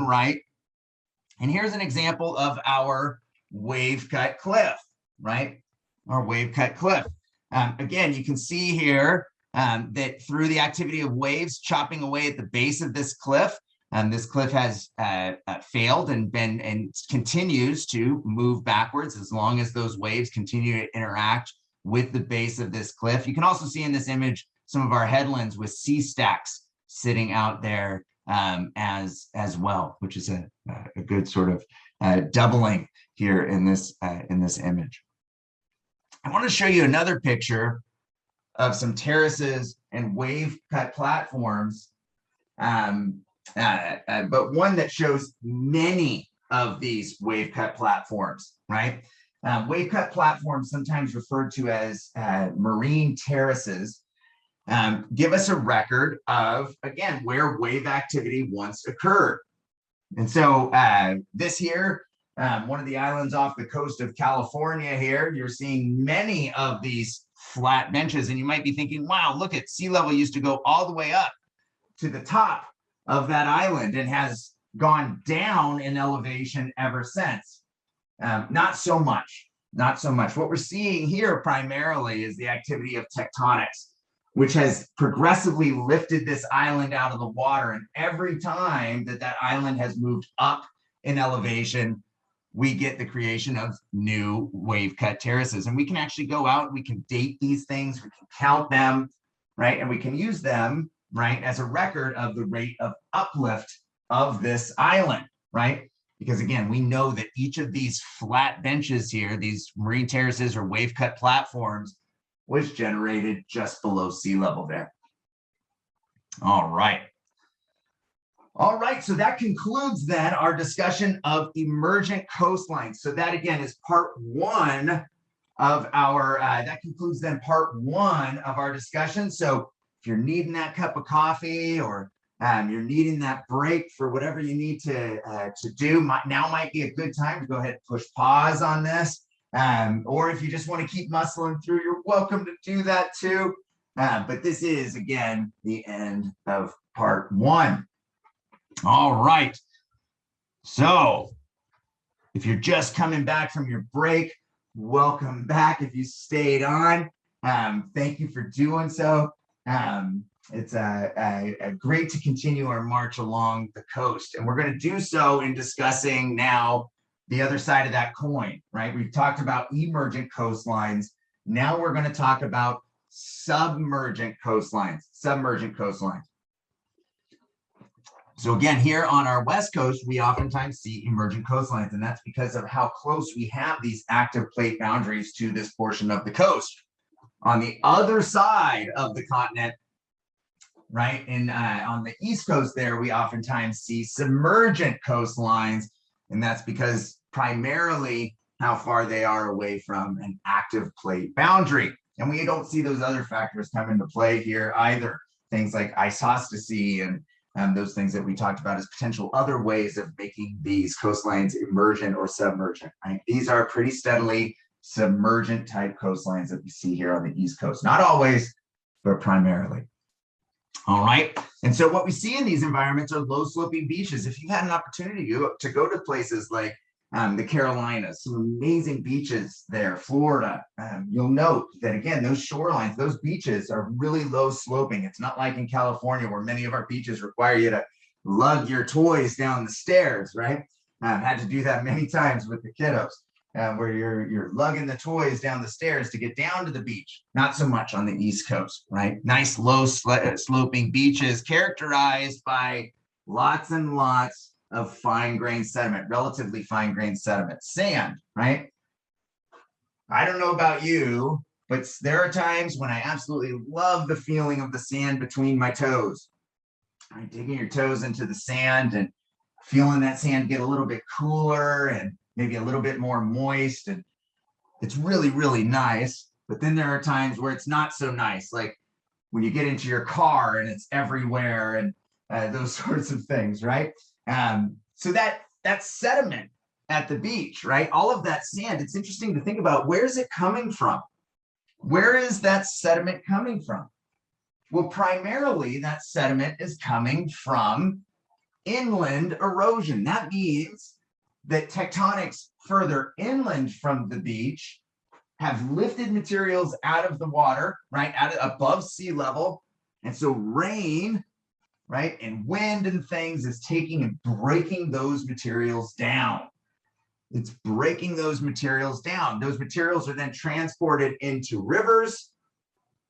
right. And here's an example of our wave cut cliff, right? Our wave cut cliff. Again, you can see here that through the activity of waves chopping away at the base of this cliff, this cliff has failed and continues to move backwards as long as those waves continue to interact with the base of this cliff. You can also see in this image some of our headlands with sea stacks sitting out there as well, which is a good sort of doubling here in this image. I want to show you another picture of some terraces and wave cut platforms, but one that shows many of these wave cut platforms, right? Wave cut platforms, sometimes referred to as marine terraces, give us a record of, again, where wave activity once occurred. And so this here, one of the islands off the coast of California here, you're seeing many of these flat benches, and you might be thinking, wow, look at sea level used to go all the way up to the top of that island and has gone down in elevation ever since. Not so much, not so much. What we're seeing here primarily is the activity of tectonics, which has progressively lifted this island out of the water. And every time that that island has moved up in elevation, we get the creation of new wave cut terraces. And we can actually go out, we can date these things, we can count them, right? And we can use them, right, as a record of the rate of uplift of this island, right? Because again, we know that each of these flat benches here, these marine terraces or wave cut platforms, was generated just below sea level there. All right. All right, so that concludes then our discussion of emergent coastlines. So that again is part one of our, that concludes then part one of our discussion. So if you're needing that cup of coffee or you're needing that break for whatever you need to do, now might be a good time to go ahead and push pause on this. Or if you just want to keep muscling through, you're welcome to do that too. But this is, again, the end of part one. All right. So if you're just coming back from your break, welcome back. If you stayed on, thank you for doing so. It's great to continue our march along the coast. And we're going to do so in discussing now the other side of that coin, right? We've talked about emergent coastlines. Now we're going to talk about submergent coastlines, So again, here on our West Coast, we oftentimes see emergent coastlines, and that's because of how close we have these active plate boundaries to this portion of the coast. On the other side of the continent, right, and on the East Coast there, we oftentimes see submergent coastlines, and that's because primarily how far they are away from an active plate boundary. And we don't see those other factors come into play here either. Things like isostasy and those things that we talked about as potential other ways of making these coastlines emergent or submergent, right? These are pretty steadily submergent type coastlines that we see here on the East Coast. Not always, but primarily. All right. And so what we see in these environments are low sloping beaches. If you had an opportunity to go to places like the Carolinas, some amazing beaches there, Florida, you'll note that, again, those shorelines, those beaches are really low sloping. It's not like in California where many of our beaches require you to lug your toys down the stairs, right? I've had to do that many times with the kiddos, where you're lugging the toys down the stairs to get down to the beach. Not so much on the East Coast, right? Nice low sloping beaches characterized by lots and lots of fine-grained sediment, relatively fine-grained sediment, sand, right? I don't know about you, but there are times when I absolutely love the feeling of the sand between my toes. Right? Digging your toes into the sand and feeling that sand get a little bit cooler and maybe a little bit more moist. And it's really, really nice. But then there are times where it's not so nice, like when you get into your car and it's everywhere and those sorts of things, right? So that sediment at the beach, right? All of that sand, it's interesting to think about, where is it coming from? Where is that sediment coming from? Well, primarily that sediment is coming from inland erosion. That means that tectonics further inland from the beach have lifted materials out of the water, right? Above sea level. And so rain, right, and wind and things is taking and breaking those materials down. It's breaking those materials down. Those materials are then transported into rivers,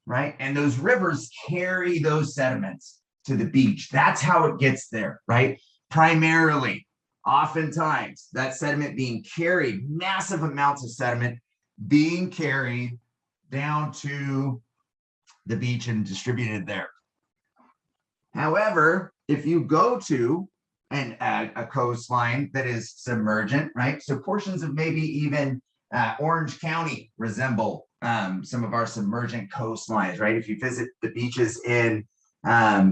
right? And those rivers carry those sediments to the beach. That's how it gets there, right? Primarily, oftentimes, that sediment being carried, massive amounts of sediment being carried down to the beach and distributed there. However, if you go to a coastline that is submergent, right? So portions of maybe even Orange County resemble some of our submergent coastlines, right? If you visit the beaches in,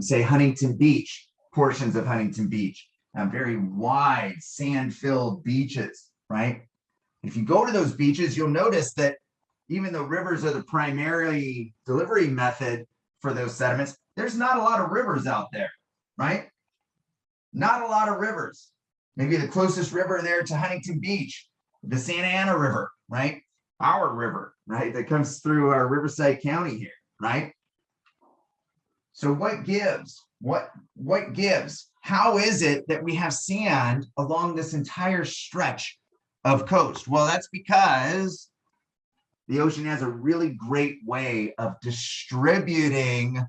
say, Huntington Beach, portions of Huntington Beach, very wide sand-filled beaches, right? If you go to those beaches, you'll notice that even though rivers are the primary delivery method for those sediments, there's not a lot of rivers out there, right? Not a lot of rivers. Maybe the closest river there to Huntington Beach, the Santa Ana River, right? Our river, right? That comes through our Riverside County here, right? So what gives? What gives? How is it that we have sand along this entire stretch of coast? Well, that's because the ocean has a really great way of distributing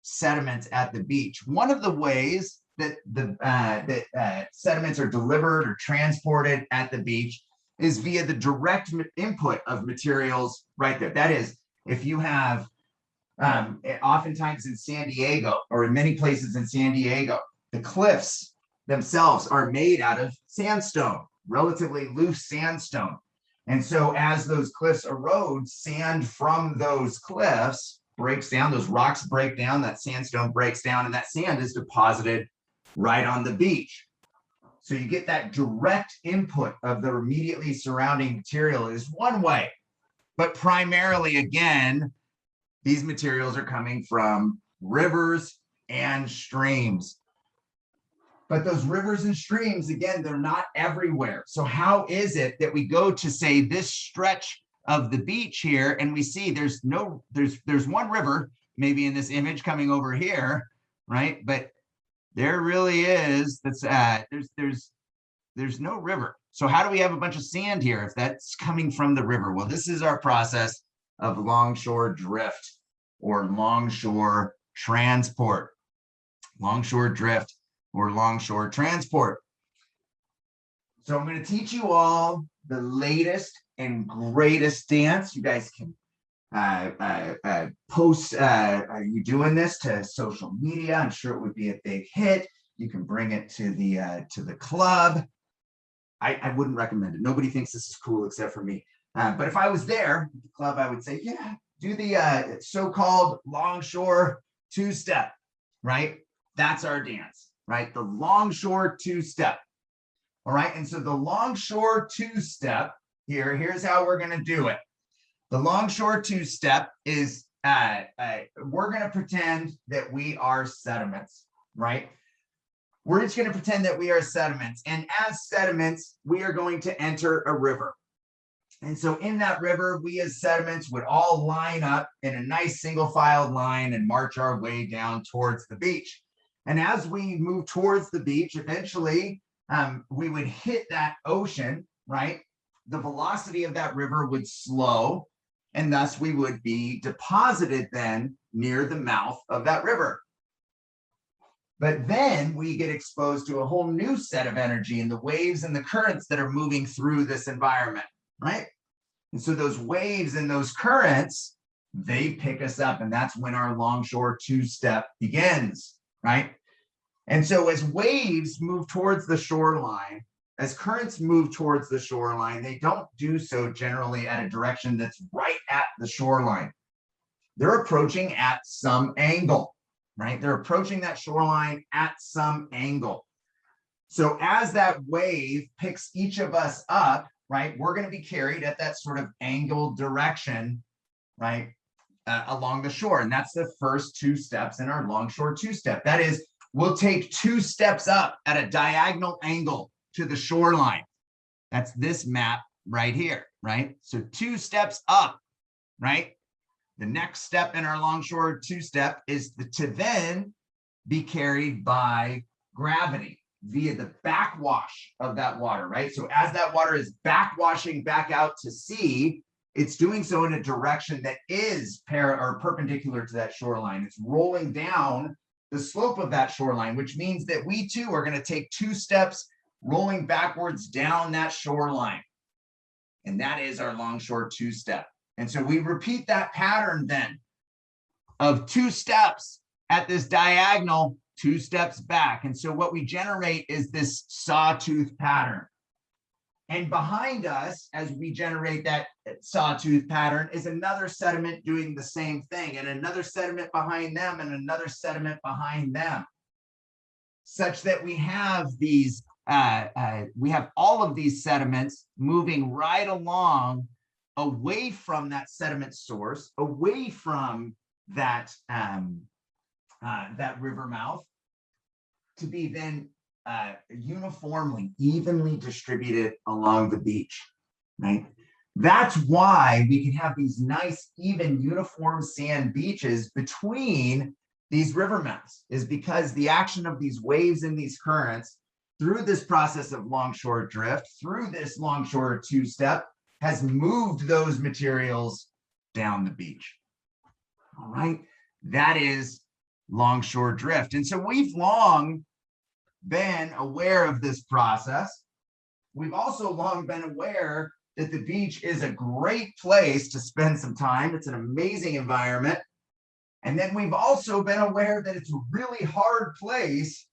sediments at the beach. One of the ways that sediments are delivered or transported at the beach is via the direct input of materials right there. That is, if you have, oftentimes in San Diego or in many places in San Diego, the cliffs themselves are made out of sandstone, relatively loose sandstone. And so as those cliffs erode, sand from those cliffs breaks down, those rocks break down, that sandstone breaks down, and that sand is deposited right on the beach. So you get that direct input of the immediately surrounding material is one way, but primarily, again, these materials are coming from rivers and streams. But those rivers and streams, again, they're not everywhere. So how is it that we go to, say, this stretch of the beach here, and we see there's one river, maybe in this image coming over here, right? But there really is, there's no river. So how do we have a bunch of sand here if that's coming from the river? Well, this is our process of longshore drift or longshore transport. Longshore drift or longshore transport. So I'm going to teach you all the latest and greatest dance. You guys can post you doing this to social media. I'm sure it would be a big hit. You can bring it to the club. I wouldn't recommend it. Nobody thinks this is cool except for me. But if I was there at the club, I would say, yeah, do the so-called longshore two-step, right? That's our dance, right? The longshore two-step. All right, and so the longshore two-step here's how we're going to do it. The longshore two-step is we're going to pretend that we are sediments, right? We're just going to pretend that we are sediments, and as sediments, we are going to enter a river. And so in that river, we as sediments would all line up in a nice single-filed line and march our way down towards the beach. And as we move towards the beach, eventually we would hit that ocean, right? The velocity of that river would slow, and thus we would be deposited then near the mouth of that river. But then we get exposed to a whole new set of energy in the waves and the currents that are moving through this environment, right? And so those waves and those currents, they pick us up, and that's when our longshore two-step begins, right? And so as waves move towards the shoreline, as currents move towards the shoreline, they don't do so generally at a direction that's right at the shoreline. They're approaching at some angle, right? They're approaching that shoreline at some angle. So as that wave picks each of us up, right, we're going to be carried at that sort of angled direction, right, along the shore. And that's the first two steps in our longshore two-step. That is, we'll take two steps up at a diagonal angle to the shoreline. That's this map right here, right? So two steps up, right? The next step in our longshore two-step is to then be carried by gravity via the backwash of that water, right? So as that water is backwashing back out to sea, it's doing so in a direction that is perpendicular to that shoreline. It's rolling down the slope of that shoreline, which means that we too are going to take two steps rolling backwards down that shoreline. And that is our longshore two-step. And so we repeat that pattern then of two steps at this diagonal, two steps back. And so what we generate is this sawtooth pattern. And behind us, as we generate that sawtooth pattern, is another sediment doing the same thing, and another sediment behind them, and another sediment behind them, such that we have these, we have all of these sediments moving right along away from that sediment source, away from that, that river mouth, to be then uniformly, evenly distributed along the beach, right? That's why we can have these nice, even, uniform sand beaches between these river mouths, is because the action of these waves and these currents through this process of longshore drift, through this longshore two-step, has moved those materials down the beach. All right, that is longshore drift. And so we've long been aware of this process. We've also long been aware that the beach is a great place to spend some time. It's an amazing environment. And then we've also been aware that it's a really hard place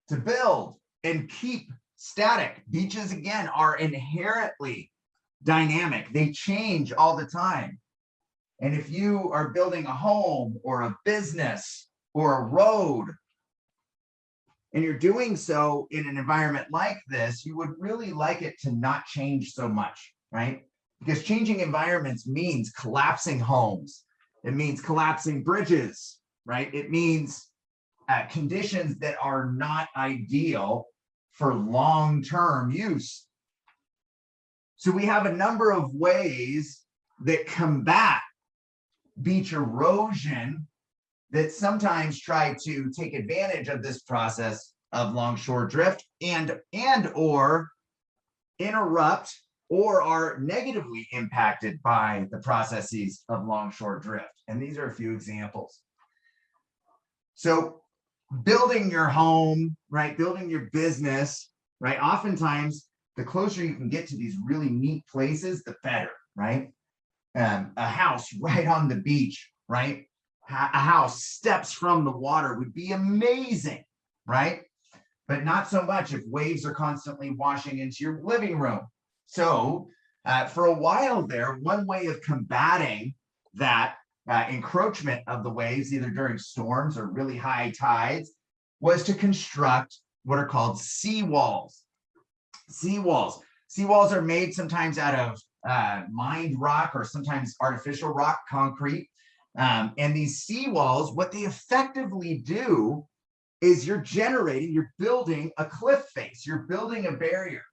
to build and keep static. Beaches, again, are inherently dynamic. They change all the time. And if you are building a home or a business or a road, and you're doing so in an environment like this, you would really like it to not change so much, right? Because changing environments means collapsing homes. It means collapsing bridges, right? It means conditions that are not ideal for long-term use. So we have a number of ways that combat beach erosion that sometimes try to take advantage of this process of longshore drift and or interrupt or are negatively impacted by the processes of longshore drift. And these are a few examples. So building your home, right? Building your business, right? Oftentimes, the closer you can get to these really neat places, the better, right? A house right on the beach, right? A house steps from the water would be amazing, right? But not so much if waves are constantly washing into your living room. So for a while there, one way of combating that encroachment of the waves, either during storms or really high tides, was to construct what are called seawalls. Seawalls are made sometimes out of mined rock or sometimes artificial rock, concrete. And these seawalls, what they effectively do is you're building a cliff face, you're building a barrier.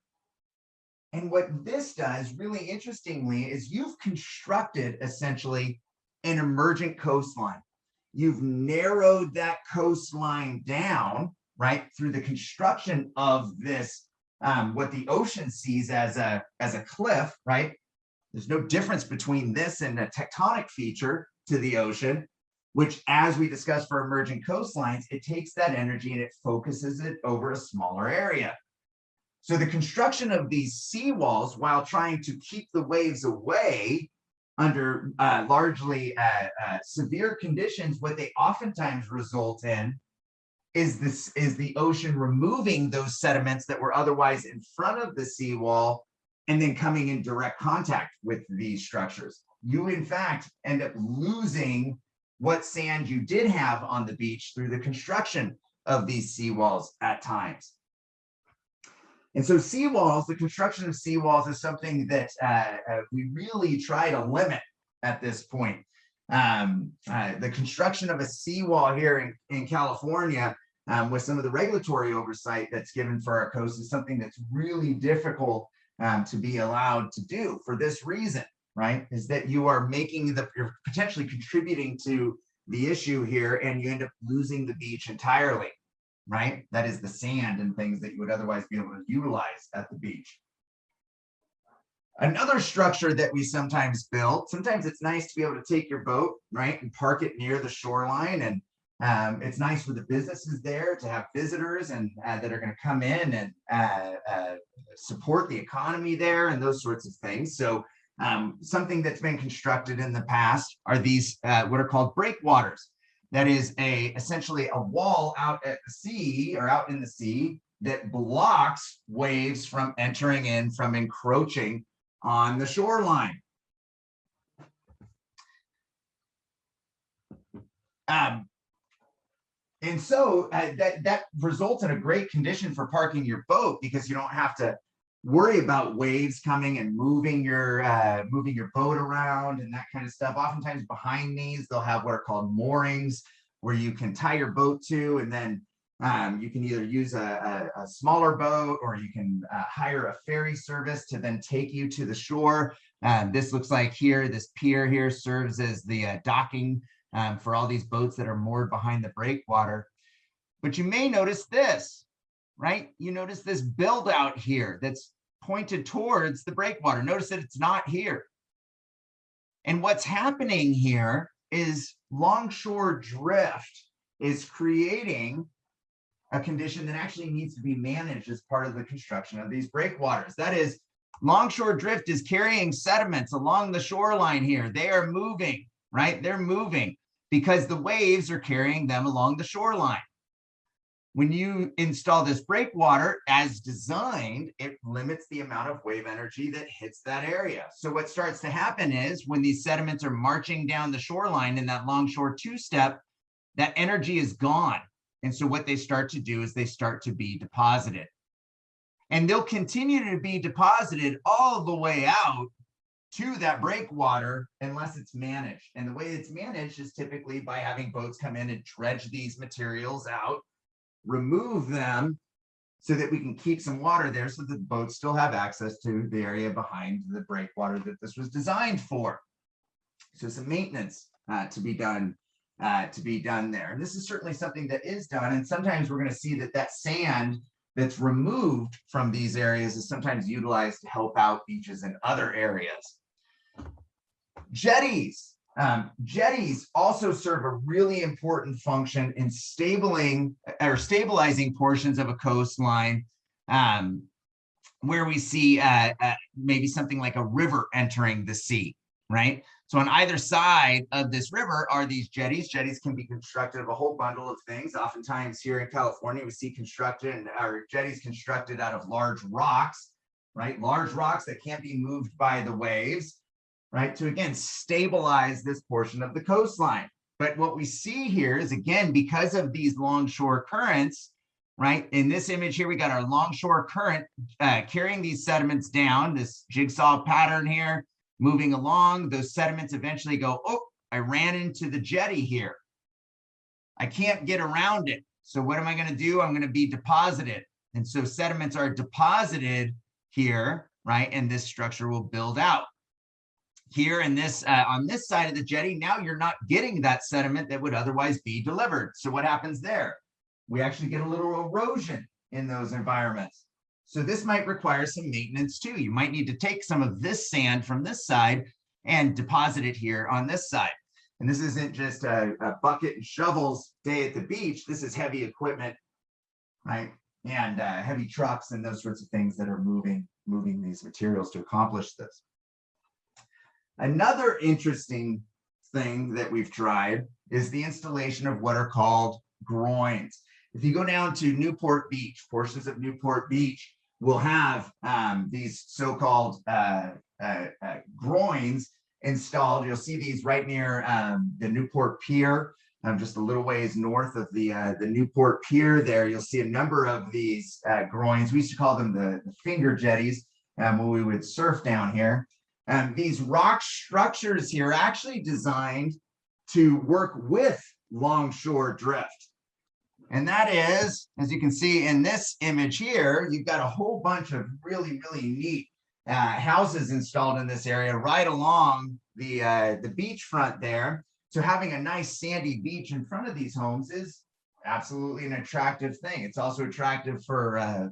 And what this does, really interestingly, is you've constructed essentially an emergent coastline. You've narrowed that coastline down, right, through the construction of this, what the ocean sees as a cliff, right? There's no difference between this and a tectonic feature to the ocean, which, as we discussed for emergent coastlines, it takes that energy and it focuses it over a smaller area. So the construction of these seawalls, while trying to keep the waves away under largely severe conditions, what they oftentimes result in is the ocean removing those sediments that were otherwise in front of the seawall and then coming in direct contact with these structures. You, in fact, end up losing what sand you did have on the beach through the construction of these seawalls at times. And so seawalls, the construction of seawalls is something that we really try to limit at this point. The construction of a seawall here in California, with some of the regulatory oversight that's given for our coast, is something that's really difficult to be allowed to do for this reason, right? Is that you are you're potentially contributing to the issue here, and you end up losing the beach entirely, right? That is the sand and things that you would otherwise be able to utilize at the beach. Another structure that we sometimes build, sometimes it's nice to be able to take your boat, right, and park it near the shoreline. And it's nice for the businesses there to have visitors and that are going to come in and support the economy there and those sorts of things. So something that's been constructed in the past are these what are called breakwaters. That is essentially a wall out at the sea or out in the sea that blocks waves from entering in, from encroaching on the shoreline. And so that results in a great condition for parking your boat, because you don't have to worry about waves coming and moving your boat around and that kind of stuff. Oftentimes behind these, they'll have what are called moorings, where you can tie your boat to, and then you can either use a smaller boat, or you can hire a ferry service to then take you to the shore. This looks like here, this pier here serves as the docking for all these boats that are moored behind the breakwater. But you may notice this, right? You notice this build out here that's pointed towards the breakwater. Notice that it's not here. And what's happening here is longshore drift is creating a condition that actually needs to be managed as part of the construction of these breakwaters. That is, longshore drift is carrying sediments along the shoreline here. They are moving, right? They're moving because the waves are carrying them along the shoreline. When you install this breakwater as designed, it limits the amount of wave energy that hits that area. So what starts to happen is when these sediments are marching down the shoreline in that longshore two-step, that energy is gone. And so what they start to do is they start to be deposited. And they'll continue to be deposited all the way out to that breakwater unless it's managed. And the way it's managed is typically by having boats come in and dredge these materials out, remove them so that we can keep some water there so the boats still have access to the area behind the breakwater that this was designed for. So some maintenance to be done there. And this is certainly something that is done. And sometimes we're going to see that sand that's removed from these areas is sometimes utilized to help out beaches in other areas. Jetties. Jetties also serve a really important function in stabilizing portions of a coastline, where we see maybe something like a river entering the sea, right? So on either side of this river are these jetties. Jetties can be constructed of a whole bundle of things. Oftentimes here in California, we see jetties constructed out of large rocks, right? Large rocks that can't be moved by the waves, right? To again, stabilize this portion of the coastline. But what we see here is, again, because of these longshore currents, right? In this image here, we got our longshore current carrying these sediments down, this jigsaw pattern here, moving along. Those sediments eventually go, oh, I ran into the jetty here. I can't get around it. So what am I going to do? I'm going to be deposited. And so sediments are deposited here, right? And this structure will build out. Here in this on this side of the jetty, now you're not getting that sediment that would otherwise be delivered. So what happens there? We actually get a little erosion in those environments. So this might require some maintenance too. You might need to take some of this sand from this side and deposit it here on this side. And this isn't just a bucket and shovels day at the beach. This is heavy equipment, right? And heavy trucks and those sorts of things that are moving these materials to accomplish this. Another interesting thing that we've tried is the installation of what are called groins. If you go down to Newport Beach, portions of Newport Beach will have these so-called groins installed. You'll see these right near the Newport Pier, just a little ways north of the Newport Pier there. You'll see a number of these groins. We used to call them the finger jetties when we would surf down here. These rock structures here are actually designed to work with longshore drift. And that is, as you can see in this image here, you've got a whole bunch of really, really neat houses installed in this area right along the beachfront there. So having a nice sandy beach in front of these homes is absolutely an attractive thing. It's also attractive for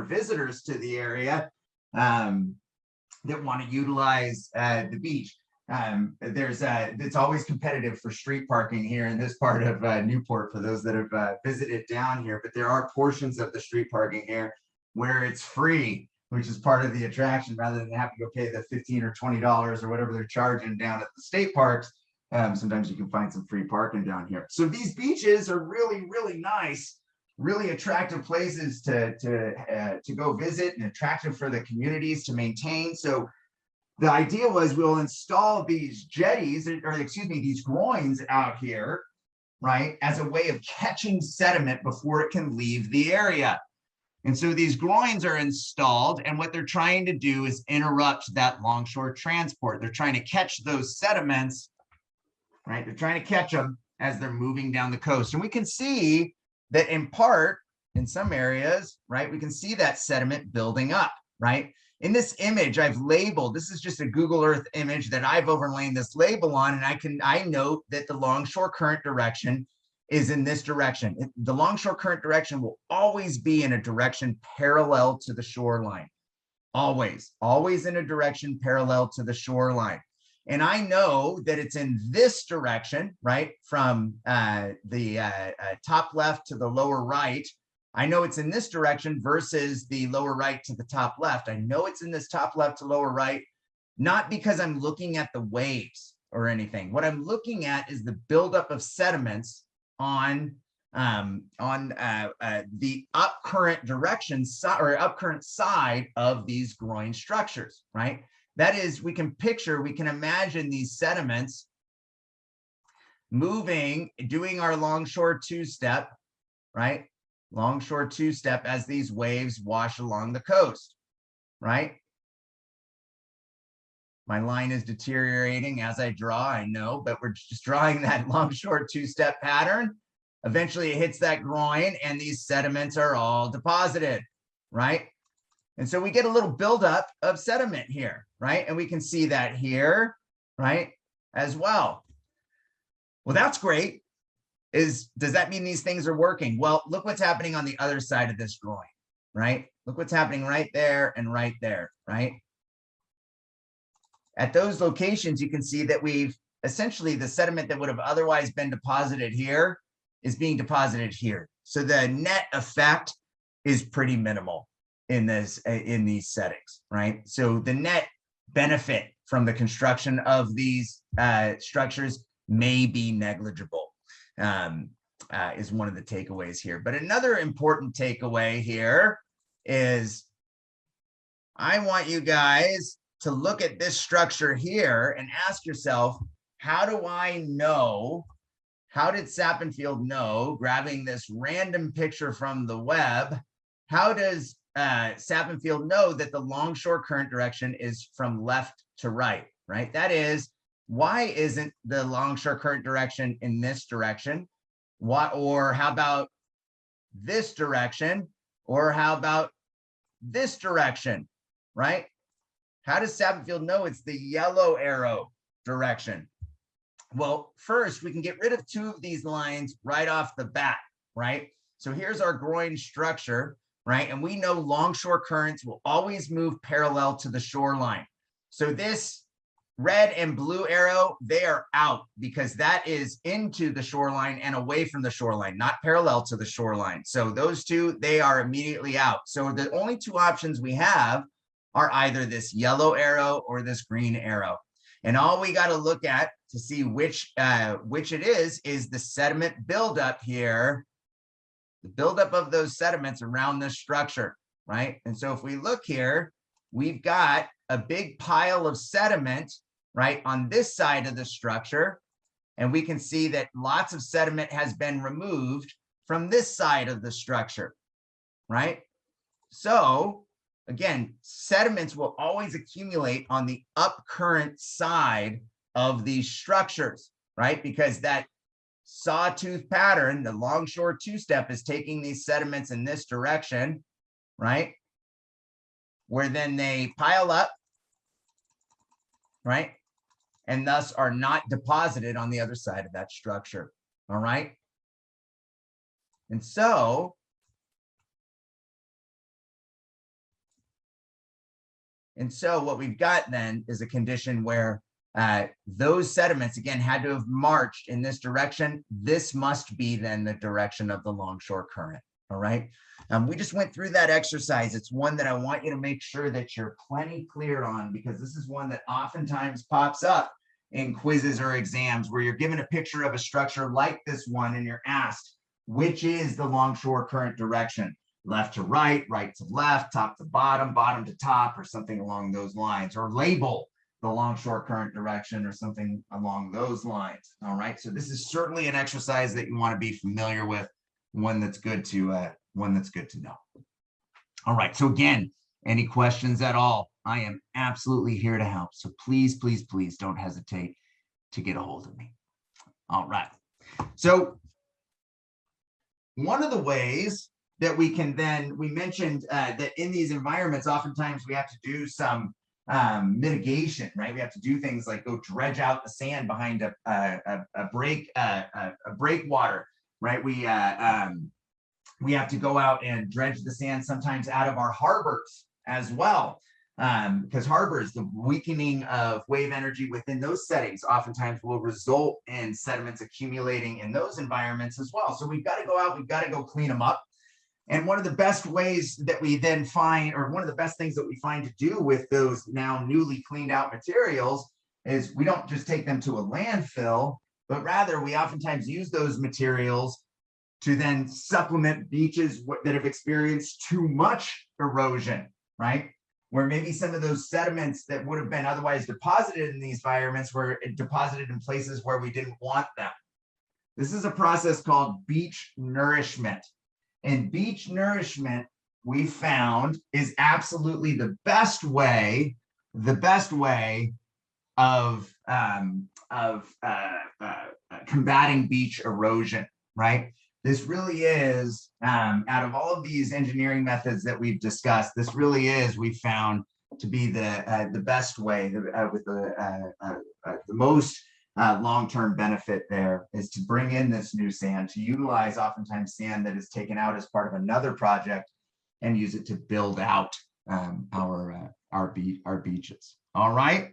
visitors to the area that want to utilize the beach. It's always competitive for street parking here in this part of Newport for those that have visited down here, but there are portions of the street parking here where it's free, which is part of the attraction rather than have to go pay the $15 or $20 or whatever they're charging down at the state parks. Sometimes you can find some free parking down here. So these beaches are really, really nice, really attractive places to go visit and attractive for the communities to maintain. So the idea was we'll install these jetties, or excuse me, these groins out here, right, as a way of catching sediment before it can leave the area. And so these groins are installed, and what they're trying to do is interrupt that longshore transport. They're trying to catch those sediments, right? They're trying to catch them as they're moving down the coast. And we can see that in part, in some areas, right, we can see that sediment building up, right? In this image, I've labeled, this is just a Google Earth image that I've overlain this label on, and I note that the longshore current direction is in this direction. The longshore current direction will always be in a direction parallel to the shoreline. Always in a direction parallel to the shoreline. And I know that it's in this direction, right? From the top left to the lower right. I know it's in this direction versus the lower right to the top left. I know it's in this top left to lower right, not because I'm looking at the waves or anything. What I'm looking at is the buildup of sediments on the up current direction or up current side of these groin structures, right? That is, we can imagine these sediments moving, doing our longshore two-step, right? Longshore two-step as these waves wash along the coast, right? My line is deteriorating as I draw, I know, but we're just drawing that longshore two-step pattern. Eventually it hits that groin and these sediments are all deposited, right? And so we get a little buildup of sediment here, right? And we can see that here, right, as well. Well, that's great. Does that mean these things are working? Well, look what's happening on the other side of this groin, right? Look what's happening right there and right there, right? At those locations, you can see that we've essentially the sediment that would have otherwise been deposited here is being deposited here. So the net effect is pretty minimal in these settings, right? So the net benefit from the construction of these structures may be negligible. Is one of the takeaways here. But another important takeaway here is I want you guys to look at this structure here and ask yourself, how do I know, how did Sappenfield know, grabbing this random picture from the web, how does Sappenfield know that the longshore current direction is from left to right, right? That is, why isn't the longshore current direction in this direction? What, or how about this direction? Or how about this direction, right? How does Sappenfield know it's the yellow arrow direction? Well, first we can get rid of two of these lines right off the bat, right? So here's our groin structure, right? And we know longshore currents will always move parallel to the shoreline. So this red and blue arrow, they are out because that is into the shoreline and away from the shoreline, not parallel to the shoreline. So those two, they are immediately out. So the only two options we have are either this yellow arrow or this green arrow. And all we got to look at to see which it is the sediment buildup here, the buildup of those sediments around this structure, right? And so if we look here, we've got a big pile of sediment, right, on this side of the structure. And we can see that lots of sediment has been removed from this side of the structure, right? So again, sediments will always accumulate on the upcurrent side of these structures, right? Because that sawtooth pattern, the longshore two-step, is taking these sediments in this direction, right? Where then they pile up, right? And thus are not deposited on the other side of that structure, all right? And so what we've got then is a condition where those sediments, again, had to have marched in this direction. This must be then the direction of the longshore current, all right? We just went through that exercise. It's one that I want you to make sure that you're plenty clear on, because this is one that oftentimes pops up in quizzes or exams where you're given a picture of a structure like this one and you're asked, which is the longshore current direction? Left to right, right to left, top to bottom, bottom to top, or something along those lines, or label the longshore current direction or something along those lines. All right, so this is certainly an exercise that you want to be familiar with, one that's good to know. All right, so again, any questions at all, I am absolutely here to help. So please, please, please don't hesitate to get a hold of me. All right, so one of the ways that we can then, we mentioned that in these environments, oftentimes we have to do some mitigation, right? We have to do things like go dredge out the sand behind a breakwater, right? We have to go out and dredge the sand sometimes out of our harbors as well, because harbors, the weakening of wave energy within those settings oftentimes will result in sediments accumulating in those environments as well. So we've got to go out, we've got to go clean them up. And one of the best ways that we then find, or one of the best things that we find to do with those now newly cleaned out materials, is we don't just take them to a landfill, but rather we oftentimes use those materials to then supplement beaches that have experienced too much erosion, right? Where maybe some of those sediments that would have been otherwise deposited in these environments were deposited in places where we didn't want them. This is a process called beach nourishment. And beach nourishment, we found, is absolutely the best way of combating beach erosion, right? This really is, out of all of these engineering methods that we've discussed, this really is, we found to be the best way, with the most long-term benefit there, is to bring in this new sand, to utilize oftentimes sand that is taken out as part of another project and use it to build out our beaches. All right.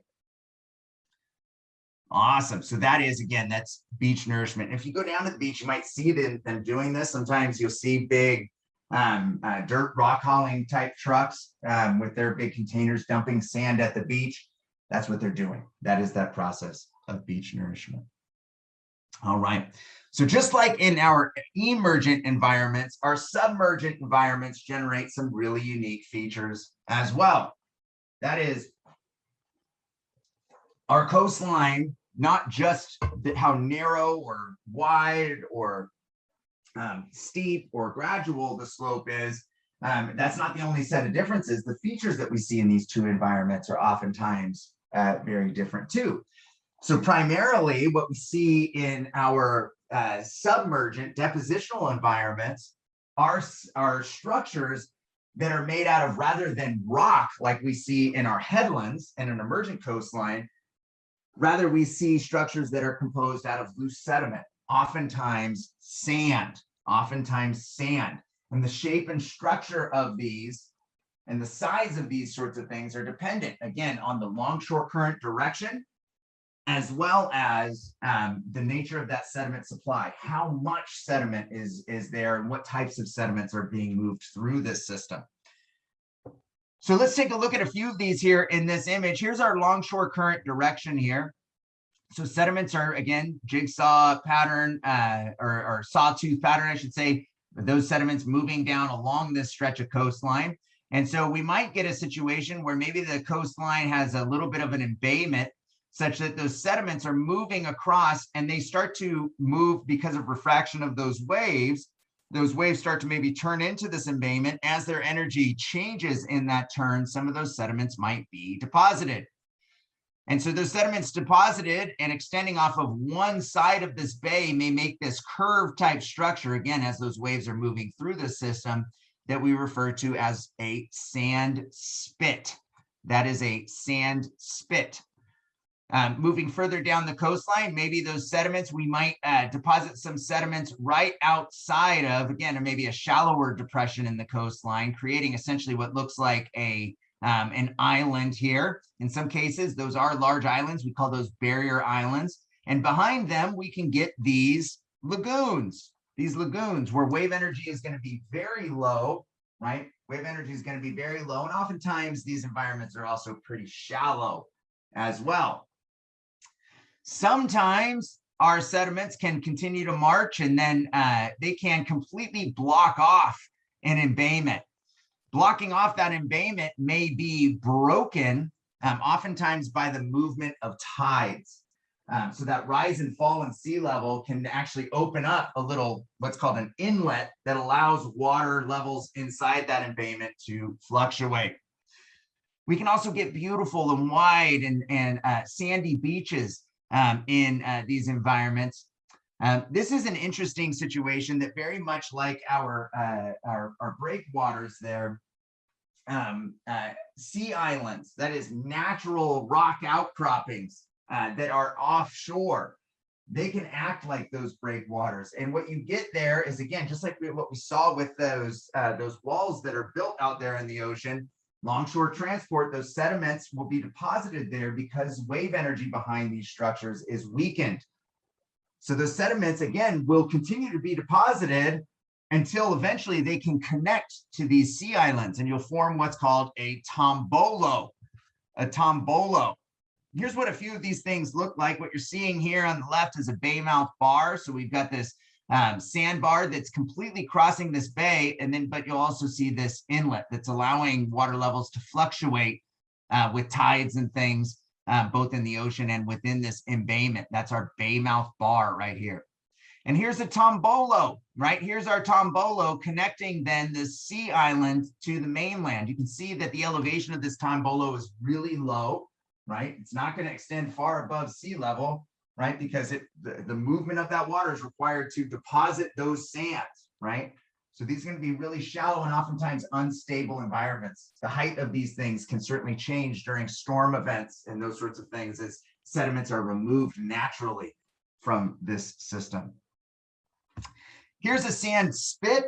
Awesome. So that is, again, that's beach nourishment. If you go down to the beach, you might see them doing this. Sometimes you'll see big dirt rock hauling type trucks with their big containers dumping sand at the beach. That's what they're doing. That is that process of beach nourishment. All right. So just like in our emergent environments, our submergent environments generate some really unique features as well. That is, our coastline not just how narrow or wide or steep or gradual the slope is. That's not the only set of differences. The features that we see in these two environments are oftentimes very different too. So primarily what we see in our submergent depositional environments are structures that are made out of, rather than rock like we see in our headlands and an emergent coastline, rather we see structures that are composed out of loose sediment, oftentimes sand. And the shape and structure of these and the size of these sorts of things are dependent, again, on the longshore current direction, as well as the nature of that sediment supply. How much sediment is there and what types of sediments are being moved through this system. So let's take a look at a few of these here in this image. Here's our longshore current direction here. So sediments are, again, jigsaw pattern or sawtooth pattern, I should say, those sediments moving down along this stretch of coastline. And so we might get a situation where maybe the coastline has a little bit of an embayment such that those sediments are moving across and they start to move because of refraction of those waves. Those waves start to maybe turn into this embayment. As their energy changes in that turn, some of those sediments might be deposited. And so those sediments deposited and extending off of one side of this bay may make this curve type structure, again, as those waves are moving through the system, that we refer to as a sand spit. That is a sand spit. Moving further down the coastline, maybe those sediments, we might deposit some sediments right outside of, again, maybe a shallower depression in the coastline, creating essentially what looks like an island here. In some cases, those are large islands. We call those barrier islands. And behind them, we can get these lagoons where wave energy is going to be very low, right? Wave energy is going to be very low. And oftentimes these environments are also pretty shallow as well. Sometimes our sediments can continue to march and then they can completely block off an embayment. Blocking off that embayment may be broken oftentimes by the movement of tides. So that rise and fall in sea level can actually open up a little, what's called an inlet, that allows water levels inside that embayment to fluctuate. We can also get beautiful and wide and sandy beaches in these environments. This is an interesting situation that, very much like our breakwaters there, sea islands, that is natural rock outcroppings that are offshore, they can act like those breakwaters. And what you get there is, again, just like what we saw with those walls that are built out there in the ocean, longshore transport, those sediments will be deposited there because wave energy behind these structures is weakened. So those sediments, again, will continue to be deposited until eventually they can connect to these sea islands, and you'll form what's called a tombolo. Here's what a few of these things look like. What you're seeing here on the left is a bay mouth bar. So we've got this sandbar that's completely crossing this bay, but you'll also see this inlet that's allowing water levels to fluctuate with tides and things, both in the ocean and within this embayment. That's our bay mouth bar right here. And here's a tombolo, right? Here's our tombolo connecting then the sea island to the mainland. You can see that the elevation of this tombolo is really low, right? It's not going to extend far above sea level, right? Because the movement of that water is required to deposit those sands, right? So these are going to be really shallow and oftentimes unstable environments. The height of these things can certainly change during storm events and those sorts of things as sediments are removed naturally from this system. Here's a sand spit.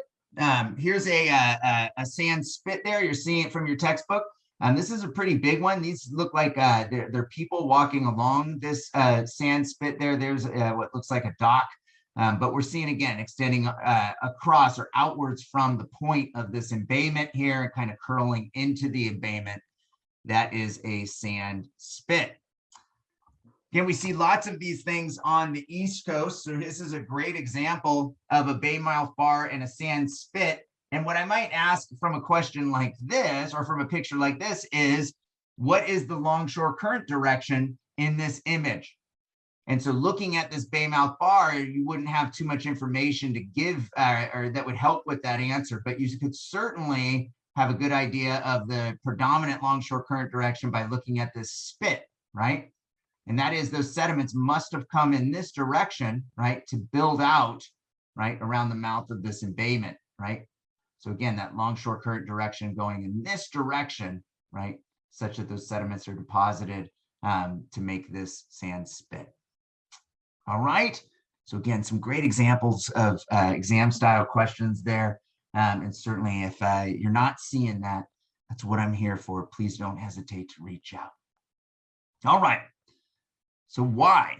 Here's a sand spit there. You're seeing it from your textbook. This is a pretty big one. These look like they're people walking along this sand spit there. There's what looks like a dock, but we're seeing, again, extending across or outwards from the point of this embayment here and kind of curling into the embayment. That is a sand spit. Again, we see lots of these things on the East Coast. So this is a great example of a bay mouth bar and a sand spit. And what I might ask from a question like this, or from a picture like this, is what is the longshore current direction in this image? And so looking at this Baymouth bar, you wouldn't have too much information to give or that would help with that answer, but you could certainly have a good idea of the predominant longshore current direction by looking at this spit, right? And that is those sediments must have come in this direction, right, to build out, right, around the mouth of this embayment, right? So again, that longshore current direction going in this direction, right, such that those sediments are deposited to make this sand spit. All right. So again, some great examples of exam style questions there. And certainly if you're not seeing that, that's what I'm here for. Please don't hesitate to reach out. All right. So why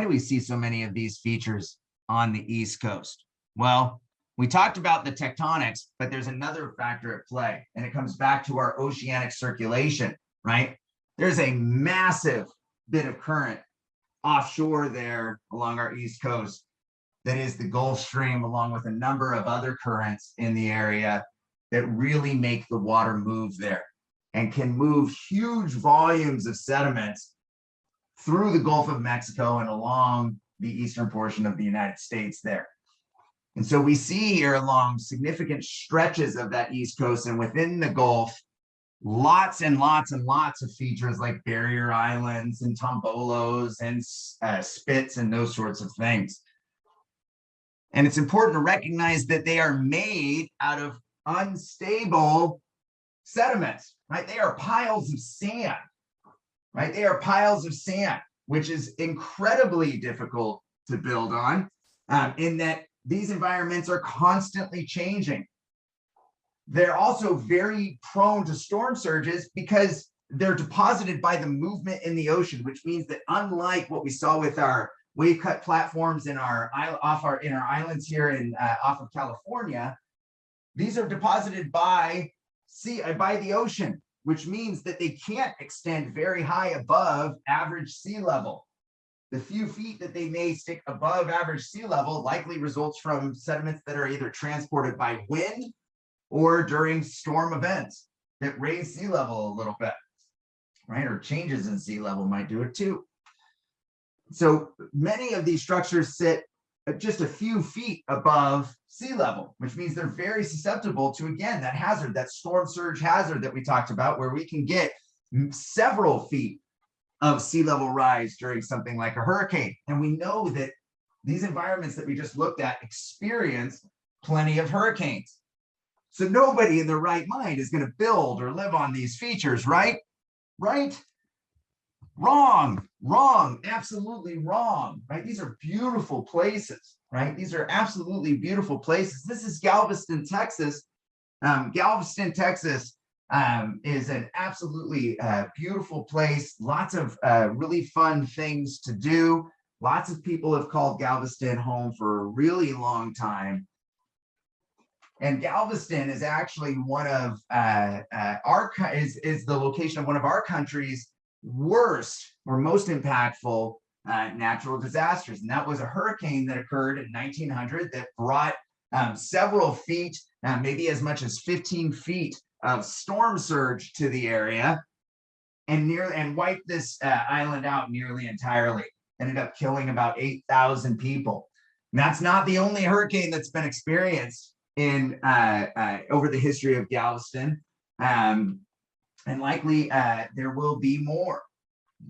do we see so many of these features on the East Coast? Well, we talked about the tectonics, but there's another factor at play, and it comes back to our oceanic circulation, right? There's a massive bit of current offshore there along our East Coast that is the Gulf Stream, along with a number of other currents in the area that really make the water move there and can move huge volumes of sediments through the Gulf of Mexico and along the eastern portion of the United States there. And so we see here along significant stretches of that East Coast and within the Gulf, lots and lots and lots of features like barrier islands and tombolos and spits and those sorts of things. And it's important to recognize that they are made out of unstable sediments, right? They are piles of sand, right? They are piles of sand, which is incredibly difficult to build on in that these environments are constantly changing. They're also very prone to storm surges because they're deposited by the movement in the ocean, which means that unlike what we saw with our wave cut platforms in our islands here in off of California, these are deposited by the ocean, which means that they can't extend very high above average sea level. The few feet that they may stick above average sea level likely results from sediments that are either transported by wind or during storm events that raise sea level a little bit, right? Or changes in sea level might do it too. So many of these structures sit just a few feet above sea level, which means they're very susceptible to, again, that hazard, that storm surge hazard that we talked about, where we can get several feet of sea level rise during something like a hurricane. And we know that these environments that we just looked at experience plenty of hurricanes. So nobody in their right mind is going to build or live on these features, right? Right? Wrong, absolutely wrong, right? These are beautiful places, right? These are absolutely beautiful places. This is Galveston, Texas. Galveston, Texas is an absolutely beautiful place. Lots of really fun things to do. Lots of people have called Galveston home for a really long time. And Galveston is actually one of is the location of one of our country's worst or most impactful natural disasters. And that was a hurricane that occurred in 1900 that brought several feet, maybe as much as 15 feet of storm surge to the area and wiped this island out nearly entirely. Ended up killing about 8,000 people. And that's not the only hurricane that's been experienced in over the history of Galveston. And likely there will be more.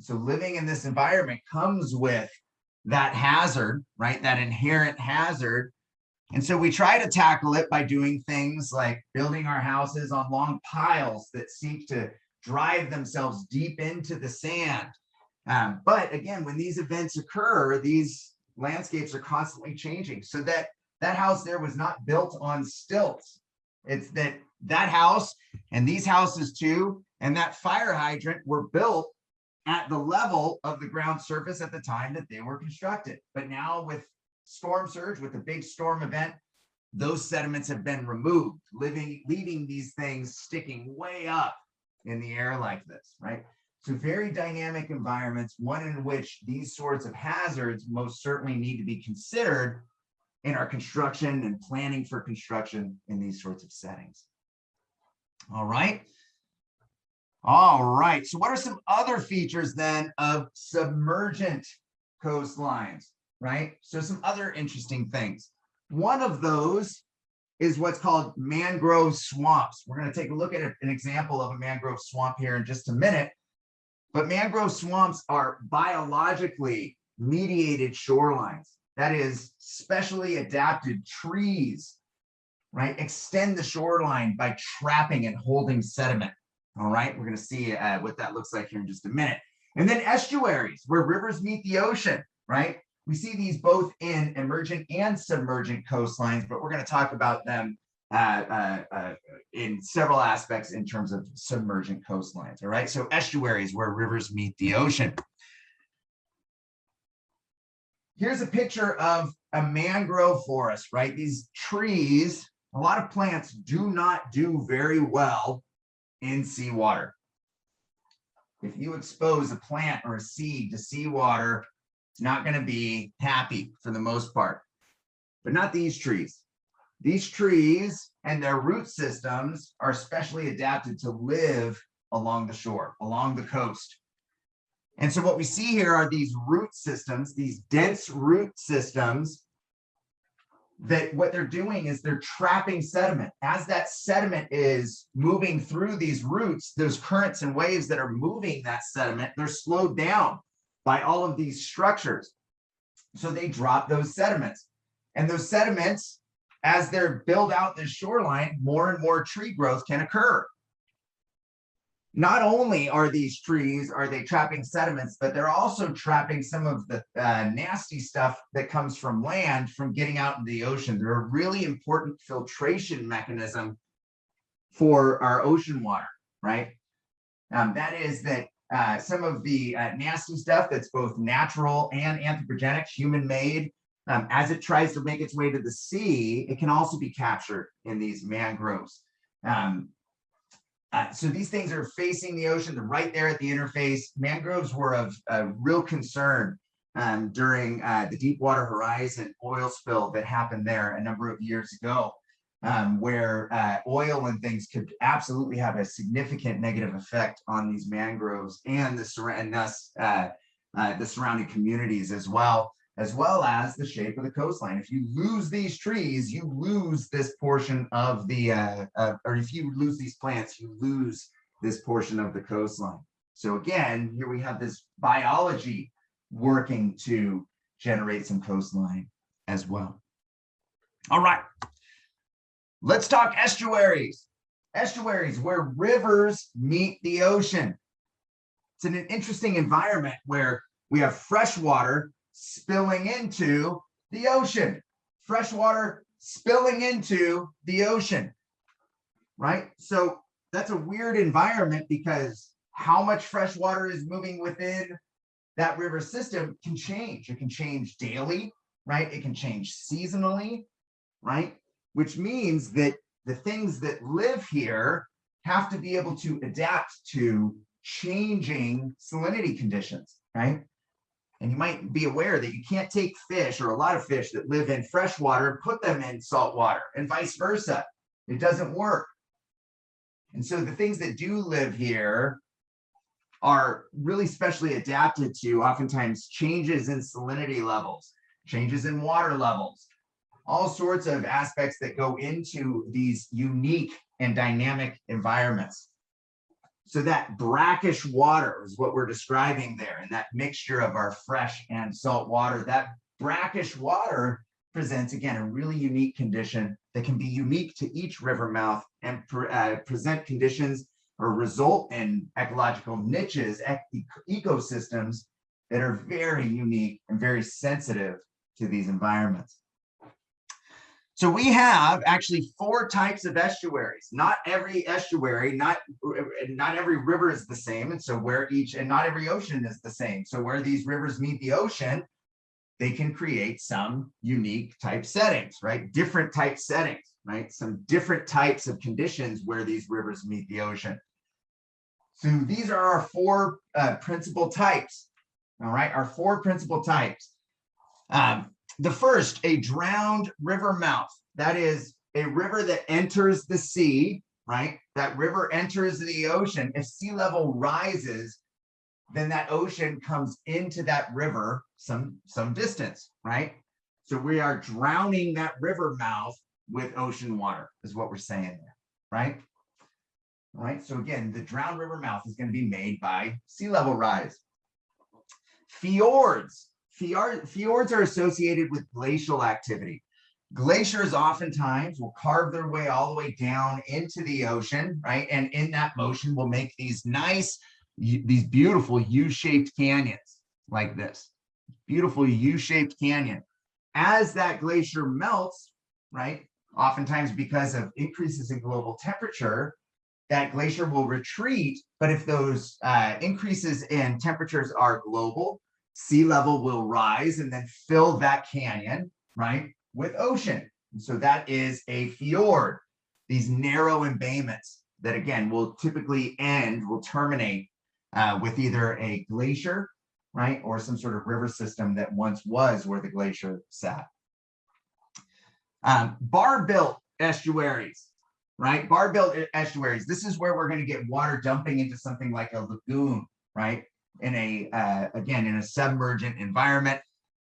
So living in this environment comes with that hazard, right? That inherent hazard. And so we try to tackle it by doing things like building our houses on long piles that seek to drive themselves deep into the sand. But again, when these events occur, these landscapes are constantly changing. So that house there was not built on stilts. It's that house and these houses too, and that fire hydrant were built at the level of the ground surface at the time that they were constructed. But now with storm surge, with a big storm event, those sediments have been removed, leaving these things sticking way up in the air like this, right? So very dynamic environments, one in which these sorts of hazards most certainly need to be considered in our construction and planning for construction in these sorts of settings. All right. So what are some other features then of submergent coastlines, right? So some other interesting things. One of those is what's called mangrove swamps. We're going to take a look at an example of a mangrove swamp here in just a minute. But mangrove swamps are biologically mediated shorelines. That is, specially adapted trees, right, extend the shoreline by trapping and holding sediment. All right, we're going to see what that looks like here in just a minute. And then estuaries, where rivers meet the ocean, right? We see these both in emergent and submergent coastlines, but we're going to talk about them in several aspects in terms of submergent coastlines. All right, so estuaries, where rivers meet the ocean. Here's a picture of a mangrove forest, right? These trees, a lot of plants do not do very well in seawater. If you expose a plant or a seed to seawater, it's not going to be happy for the most part, but not these trees. These trees and their root systems are specially adapted to live along the shore, along the coast. And so what we see here are these root systems, these dense root systems, that what they're doing is they're trapping sediment. As that sediment is moving through these roots, those currents and waves that are moving that sediment, they're slowed down by all of these structures. So they drop those sediments. And those sediments, as they're built out this shoreline, more and more tree growth can occur. Not only are these trees, are they trapping sediments, but they're also trapping some of the nasty stuff that comes from land from getting out into the ocean. They're a really important filtration mechanism for our ocean water, right? That is that some of the nasty stuff that's both natural and anthropogenic, human-made, as it tries to make its way to the sea, it can also be captured in these mangroves. So these things are facing the ocean. They're right there at the interface. Mangroves were of real concern during the Deepwater Horizon oil spill that happened there a number of years ago, where oil and things could absolutely have a significant negative effect on these mangroves and thus the surrounding communities as well as the shape of the coastline. If you lose these trees, you lose this portion of the, or if you lose these plants, you lose this portion of the coastline. So again, here we have this biology working to generate some coastline as well. All right, let's talk estuaries. Estuaries, where rivers meet the ocean. It's an interesting environment where we have fresh water spilling into the ocean, fresh water spilling into the ocean, right? So that's a weird environment because how much fresh water is moving within that river system can change. It can change daily, right? It can change seasonally, right? Which means that the things that live here have to be able to adapt to changing salinity conditions, right? And you might be aware that you can't take fish or a lot of fish that live in fresh water and put them in salt water and vice versa. It doesn't work. And so the things that do live here are really specially adapted to oftentimes changes in salinity levels, changes in water levels, all sorts of aspects that go into these unique and dynamic environments. So that brackish water is what we're describing there, and that mixture of our fresh and salt water. That brackish water presents, again, a really unique condition that can be unique to each river mouth and present conditions or result in ecological niches, ecosystems that are very unique and very sensitive to these environments. So we have actually 4 types of estuaries. Not every estuary, not every river is the same. And so and not every ocean is the same. So where these rivers meet the ocean, they can create some unique type settings, right? Different type settings, right? Some different types of conditions where these rivers meet the ocean. So these are our 4 principal types, all right? Our 4 principal types. The first, a drowned river mouth. That is a river that enters the sea, right? That river enters the ocean. If sea level rises, then that ocean comes into that river some distance, right? So we are drowning that river mouth with ocean water, is what we're saying there, right? All right, so again, the drowned river mouth is going to be made by sea level rise. Fjords. Fjords are associated with glacial activity. Glaciers oftentimes will carve their way all the way down into the ocean, right? And in that motion will make these these beautiful U-shaped canyons like this. Beautiful U-shaped canyon. As that glacier melts, right? Oftentimes because of increases in global temperature, that glacier will retreat. But if those increases in temperatures are global, sea level will rise and then fill that canyon, right, with ocean. And so that is a fjord. These narrow embayments that, again, will typically will terminate with either a glacier, right, or some sort of river system that once was where the glacier sat. Bar-built estuaries, right? Bar-built estuaries. This is where we're going to get water dumping into something like a lagoon, right? In again, in a submergent environment,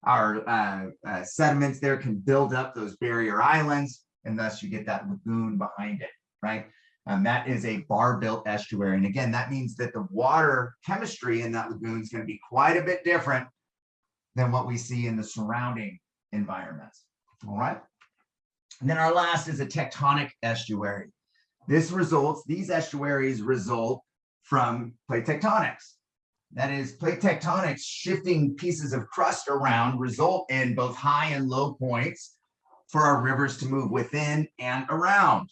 our sediments there can build up those barrier islands, and thus you get that lagoon behind it, right? That is a bar-built estuary. And again, that means that the water chemistry in that lagoon is going to be quite a bit different than what we see in the surrounding environments, all right? And then our last is a tectonic estuary. These estuaries result from plate tectonics. That is, plate tectonics shifting pieces of crust around result in both high and low points for our rivers to move within and around.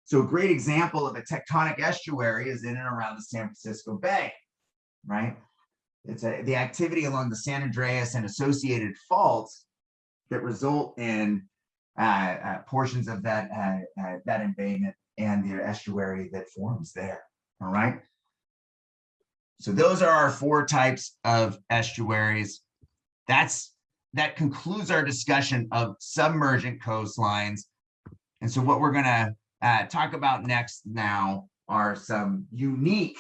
So a great example of a tectonic estuary is in and around the San Francisco Bay, right? It's the activity along the San Andreas and associated faults that result in portions of that embayment and the estuary that forms there, all right? So those are our 4 types of estuaries. That concludes our discussion of submergent coastlines. And so what we're gonna talk about next now are some unique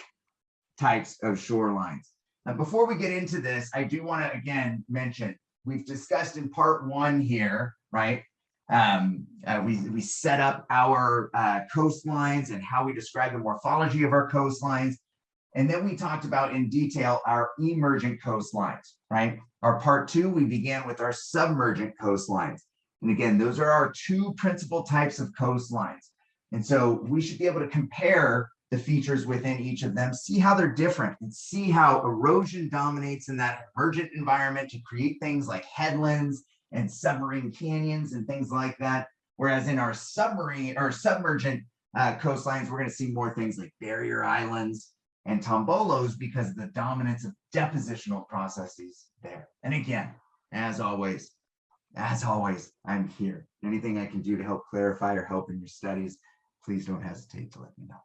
types of shorelines. Now, before we get into this, I do want to again mention, we've discussed in part 1 here, right? We set up our coastlines and how we describe the morphology of our coastlines. And then we talked about in detail our emergent coastlines, right? Our part 2, we began with our submergent coastlines. And again, those are our 2 principal types of coastlines. And so we should be able to compare the features within each of them, see how they're different, and see how erosion dominates in that emergent environment to create things like headlands and submarine canyons and things like that. Whereas in our submergent coastlines, we're going to see more things like barrier islands and tombolos because of the dominance of depositional processes there. And again, as always, I'm here. Anything I can do to help clarify or help in your studies, please don't hesitate to let me know.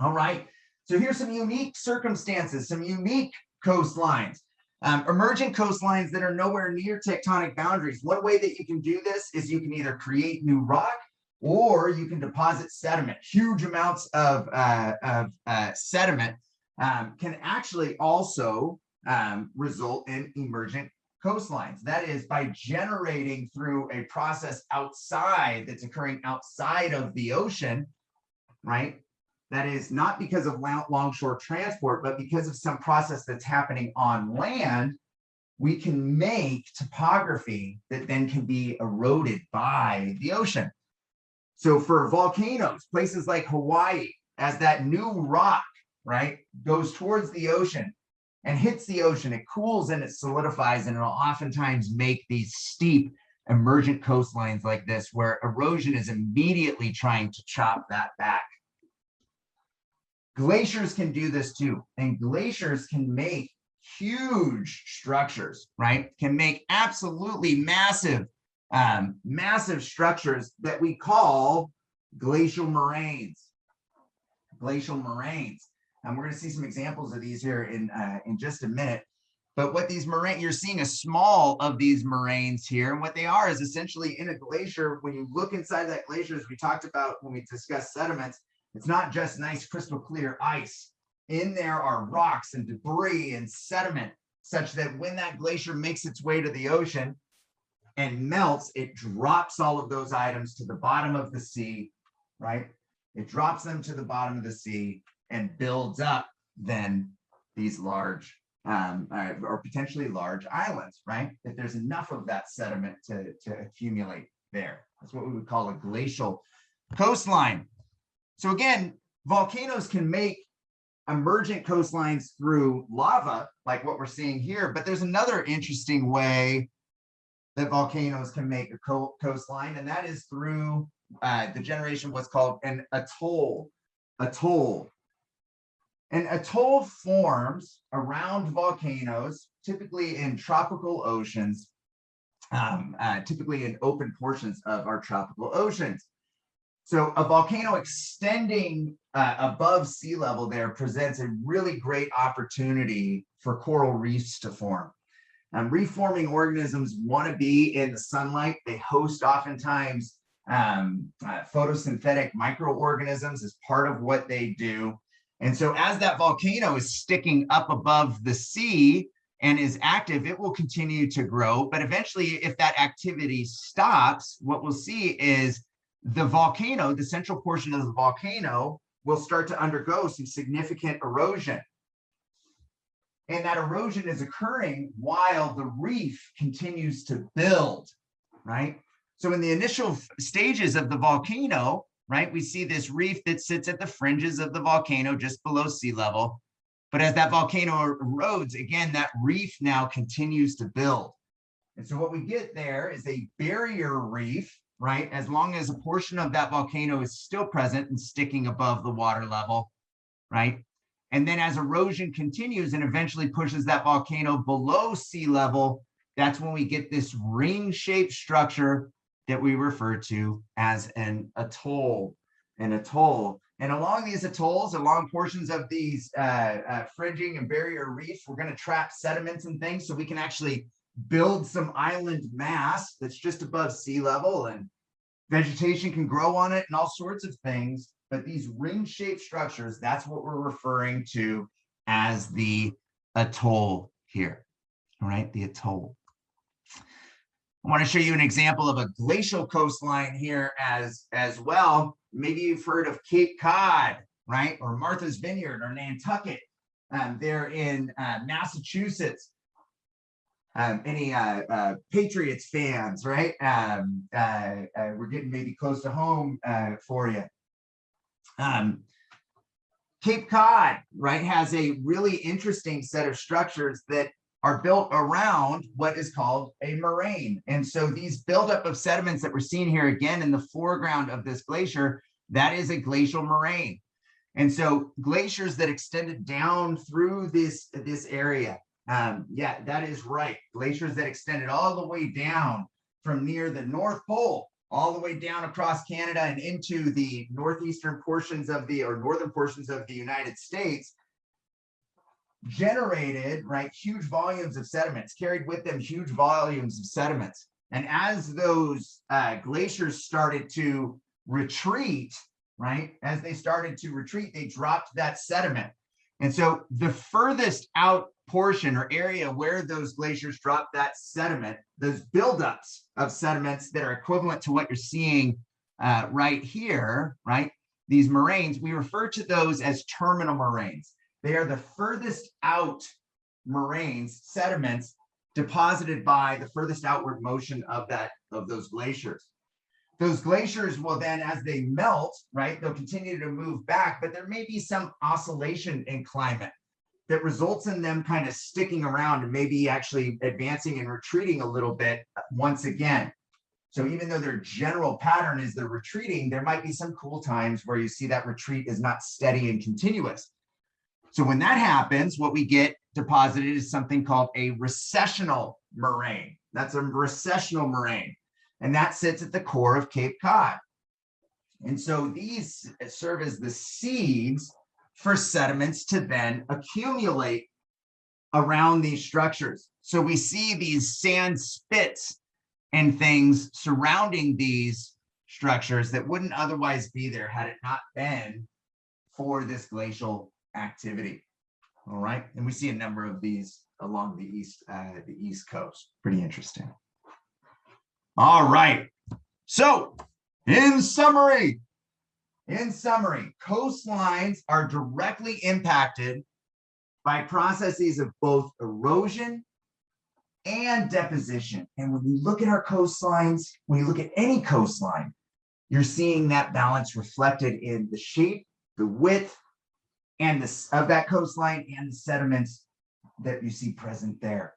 All right, so here's some unique circumstances, some unique coastlines. Emergent coastlines that are nowhere near tectonic boundaries. One way that you can do this is you can either create new rock or you can deposit sediment. Huge amounts of sediment can actually also result in emergent coastlines. That is, by generating through a process outside that's occurring outside of the ocean, right? That is not because of longshore transport, but because of some process that's happening on land, we can make topography that then can be eroded by the ocean. So for volcanoes, places like Hawaii, as that new rock, right, goes towards the ocean and hits the ocean, it cools and it solidifies, and it'll oftentimes make these steep emergent coastlines like this, where erosion is immediately trying to chop that back. Glaciers can do this too, and glaciers can make huge structures, right? Can make absolutely massive structures that we call glacial moraines. Glacial moraines. And we're going to see some examples of these here in just a minute. But what these moraines, you're seeing a small of these moraines here. And what they are is essentially in a glacier, when you look inside that glacier, as we talked about when we discussed sediments, it's not just nice crystal clear ice. In there are rocks and debris and sediment, such that when that glacier makes its way to the ocean and melts, it drops all of those items to the bottom of the sea, right? It drops them to the bottom of the sea and builds up then these large or potentially large islands, right? If there's enough of that sediment to accumulate there. That's what we would call a glacial coastline. So again, volcanoes can make emergent coastlines through lava, like what we're seeing here, but there's another interesting way that volcanoes can make a coastline, and that is through the generation of what's called an atoll. An atoll forms around volcanoes, typically in tropical oceans, typically in open portions of our tropical oceans. So a volcano extending above sea level there presents a really great opportunity for coral reefs to form. Reef-forming organisms want to be in the sunlight. They host oftentimes photosynthetic microorganisms as part of what they do. And so as that volcano is sticking up above the sea and is active, it will continue to grow. But eventually, if that activity stops, what we'll see is the volcano, the central portion of the volcano, will start to undergo some significant erosion. And that erosion is occurring while the reef continues to build, right? So in the initial stages of the volcano, right, we see this reef that sits at the fringes of the volcano just below sea level. But as that volcano erodes, again, that reef now continues to build. And so what we get there is a barrier reef, right? As long as a portion of that volcano is still present and sticking above the water level, right? And then as erosion continues and eventually pushes that volcano below sea level, that's when we get this ring-shaped structure that we refer to as an atoll. An atoll. And along these atolls, along portions of these fringing and barrier reefs, we're going to trap sediments and things so we can actually build some island mass that's just above sea level, and vegetation can grow on it and all sorts of things. But these ring-shaped structures, that's what we're referring to as the atoll here. All right, the atoll. I want to show you an example of a glacial coastline here as well. Maybe you've heard of Cape Cod, right? Or Martha's Vineyard or Nantucket. They're in Massachusetts. Any Patriots fans, right? We're getting maybe close to home for you. Cape Cod, right, has a really interesting set of structures that are built around what is called a moraine. And so these buildup of sediments that we're seeing here again in the foreground of this glacier, that is a glacial moraine. And so glaciers that extended down through this area, yeah, that is right. Glaciers that extended all the way down from near the North Pole, all the way down across Canada and into the northeastern portions of northern portions of the United States, generated, right, huge volumes of sediments, carried with them huge volumes of sediments. And as those glaciers started to retreat, right, as they started to retreat, they dropped that sediment. And so the furthest out portion or area where those glaciers drop that sediment, those buildups of sediments that are equivalent to what you're seeing right here, right? These moraines, we refer to those as terminal moraines. They are the furthest out moraines, sediments deposited by the furthest outward motion of those glaciers. Those glaciers will then, as they melt, right, they'll continue to move back, but there may be some oscillation in climate that results in them kind of sticking around and maybe actually advancing and retreating a little bit once again. So even though their general pattern is they're retreating, there might be some cool times where you see that retreat is not steady and continuous. So when that happens, what we get deposited is something called a recessional moraine. That's a recessional moraine. And that sits at the core of Cape Cod. And so these serve as the seeds for sediments to then accumulate around these structures. So we see these sand spits and things surrounding these structures that wouldn't otherwise be there had it not been for this glacial activity. All right, and we see a number of these along the East Coast. Pretty interesting. All right, so in summary, coastlines are directly impacted by processes of both erosion and deposition. And when you look at our coastlines, when you look at any coastline, you're seeing that balance reflected in the shape, the width, and of that coastline and the sediments that you see present there.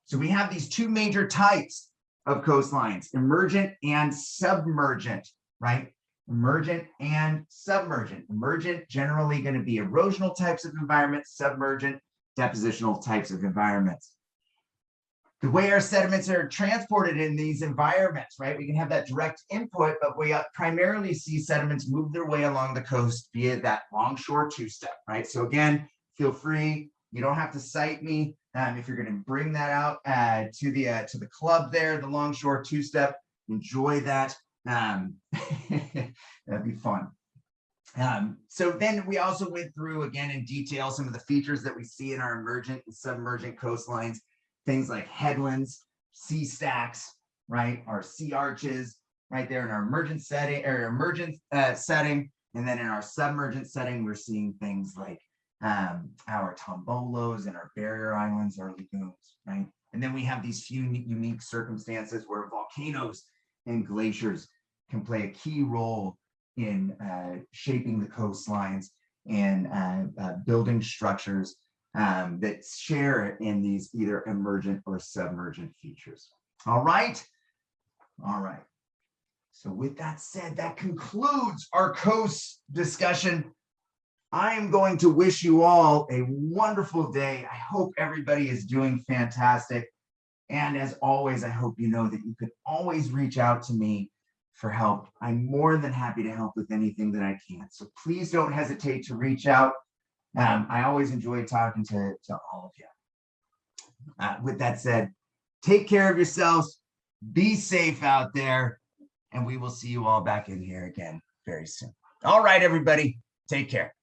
So we have these two major types of coastlines, emergent and submergent, right? Emergent and submergent. Emergent, generally going to be erosional types of environments, submergent, depositional types of environments. The way our sediments are transported in these environments, right? We can have that direct input, but we primarily see sediments move their way along the coast via that longshore two-step, right? So again, feel free. You don't have to cite me if you're going to bring that out to the club there, the longshore two-step. Enjoy that. That'd be fun. So then we also went through again in detail some of the features that we see in our emergent and submergent coastlines. Things like headlands, sea stacks, right? Our sea arches, right there in our emergent setting, setting. And then in our submergent setting, we're seeing things like our tombolos and our barrier islands, our lagoons, right? And then we have these few unique circumstances where volcanoes and glaciers can play a key role in shaping the coastlines and building structures that share in these either emergent or submergent features. All right. So with that said, that concludes our coast discussion. I am going to wish you all a wonderful day. I hope everybody is doing fantastic. And as always, I hope you know that you can always reach out to me for help. I'm more than happy to help with anything that I can. So please don't hesitate to reach out. I always enjoy talking to all of you. With that said, take care of yourselves, be safe out there, and we will see you all back in here again very soon. All right, everybody, take care.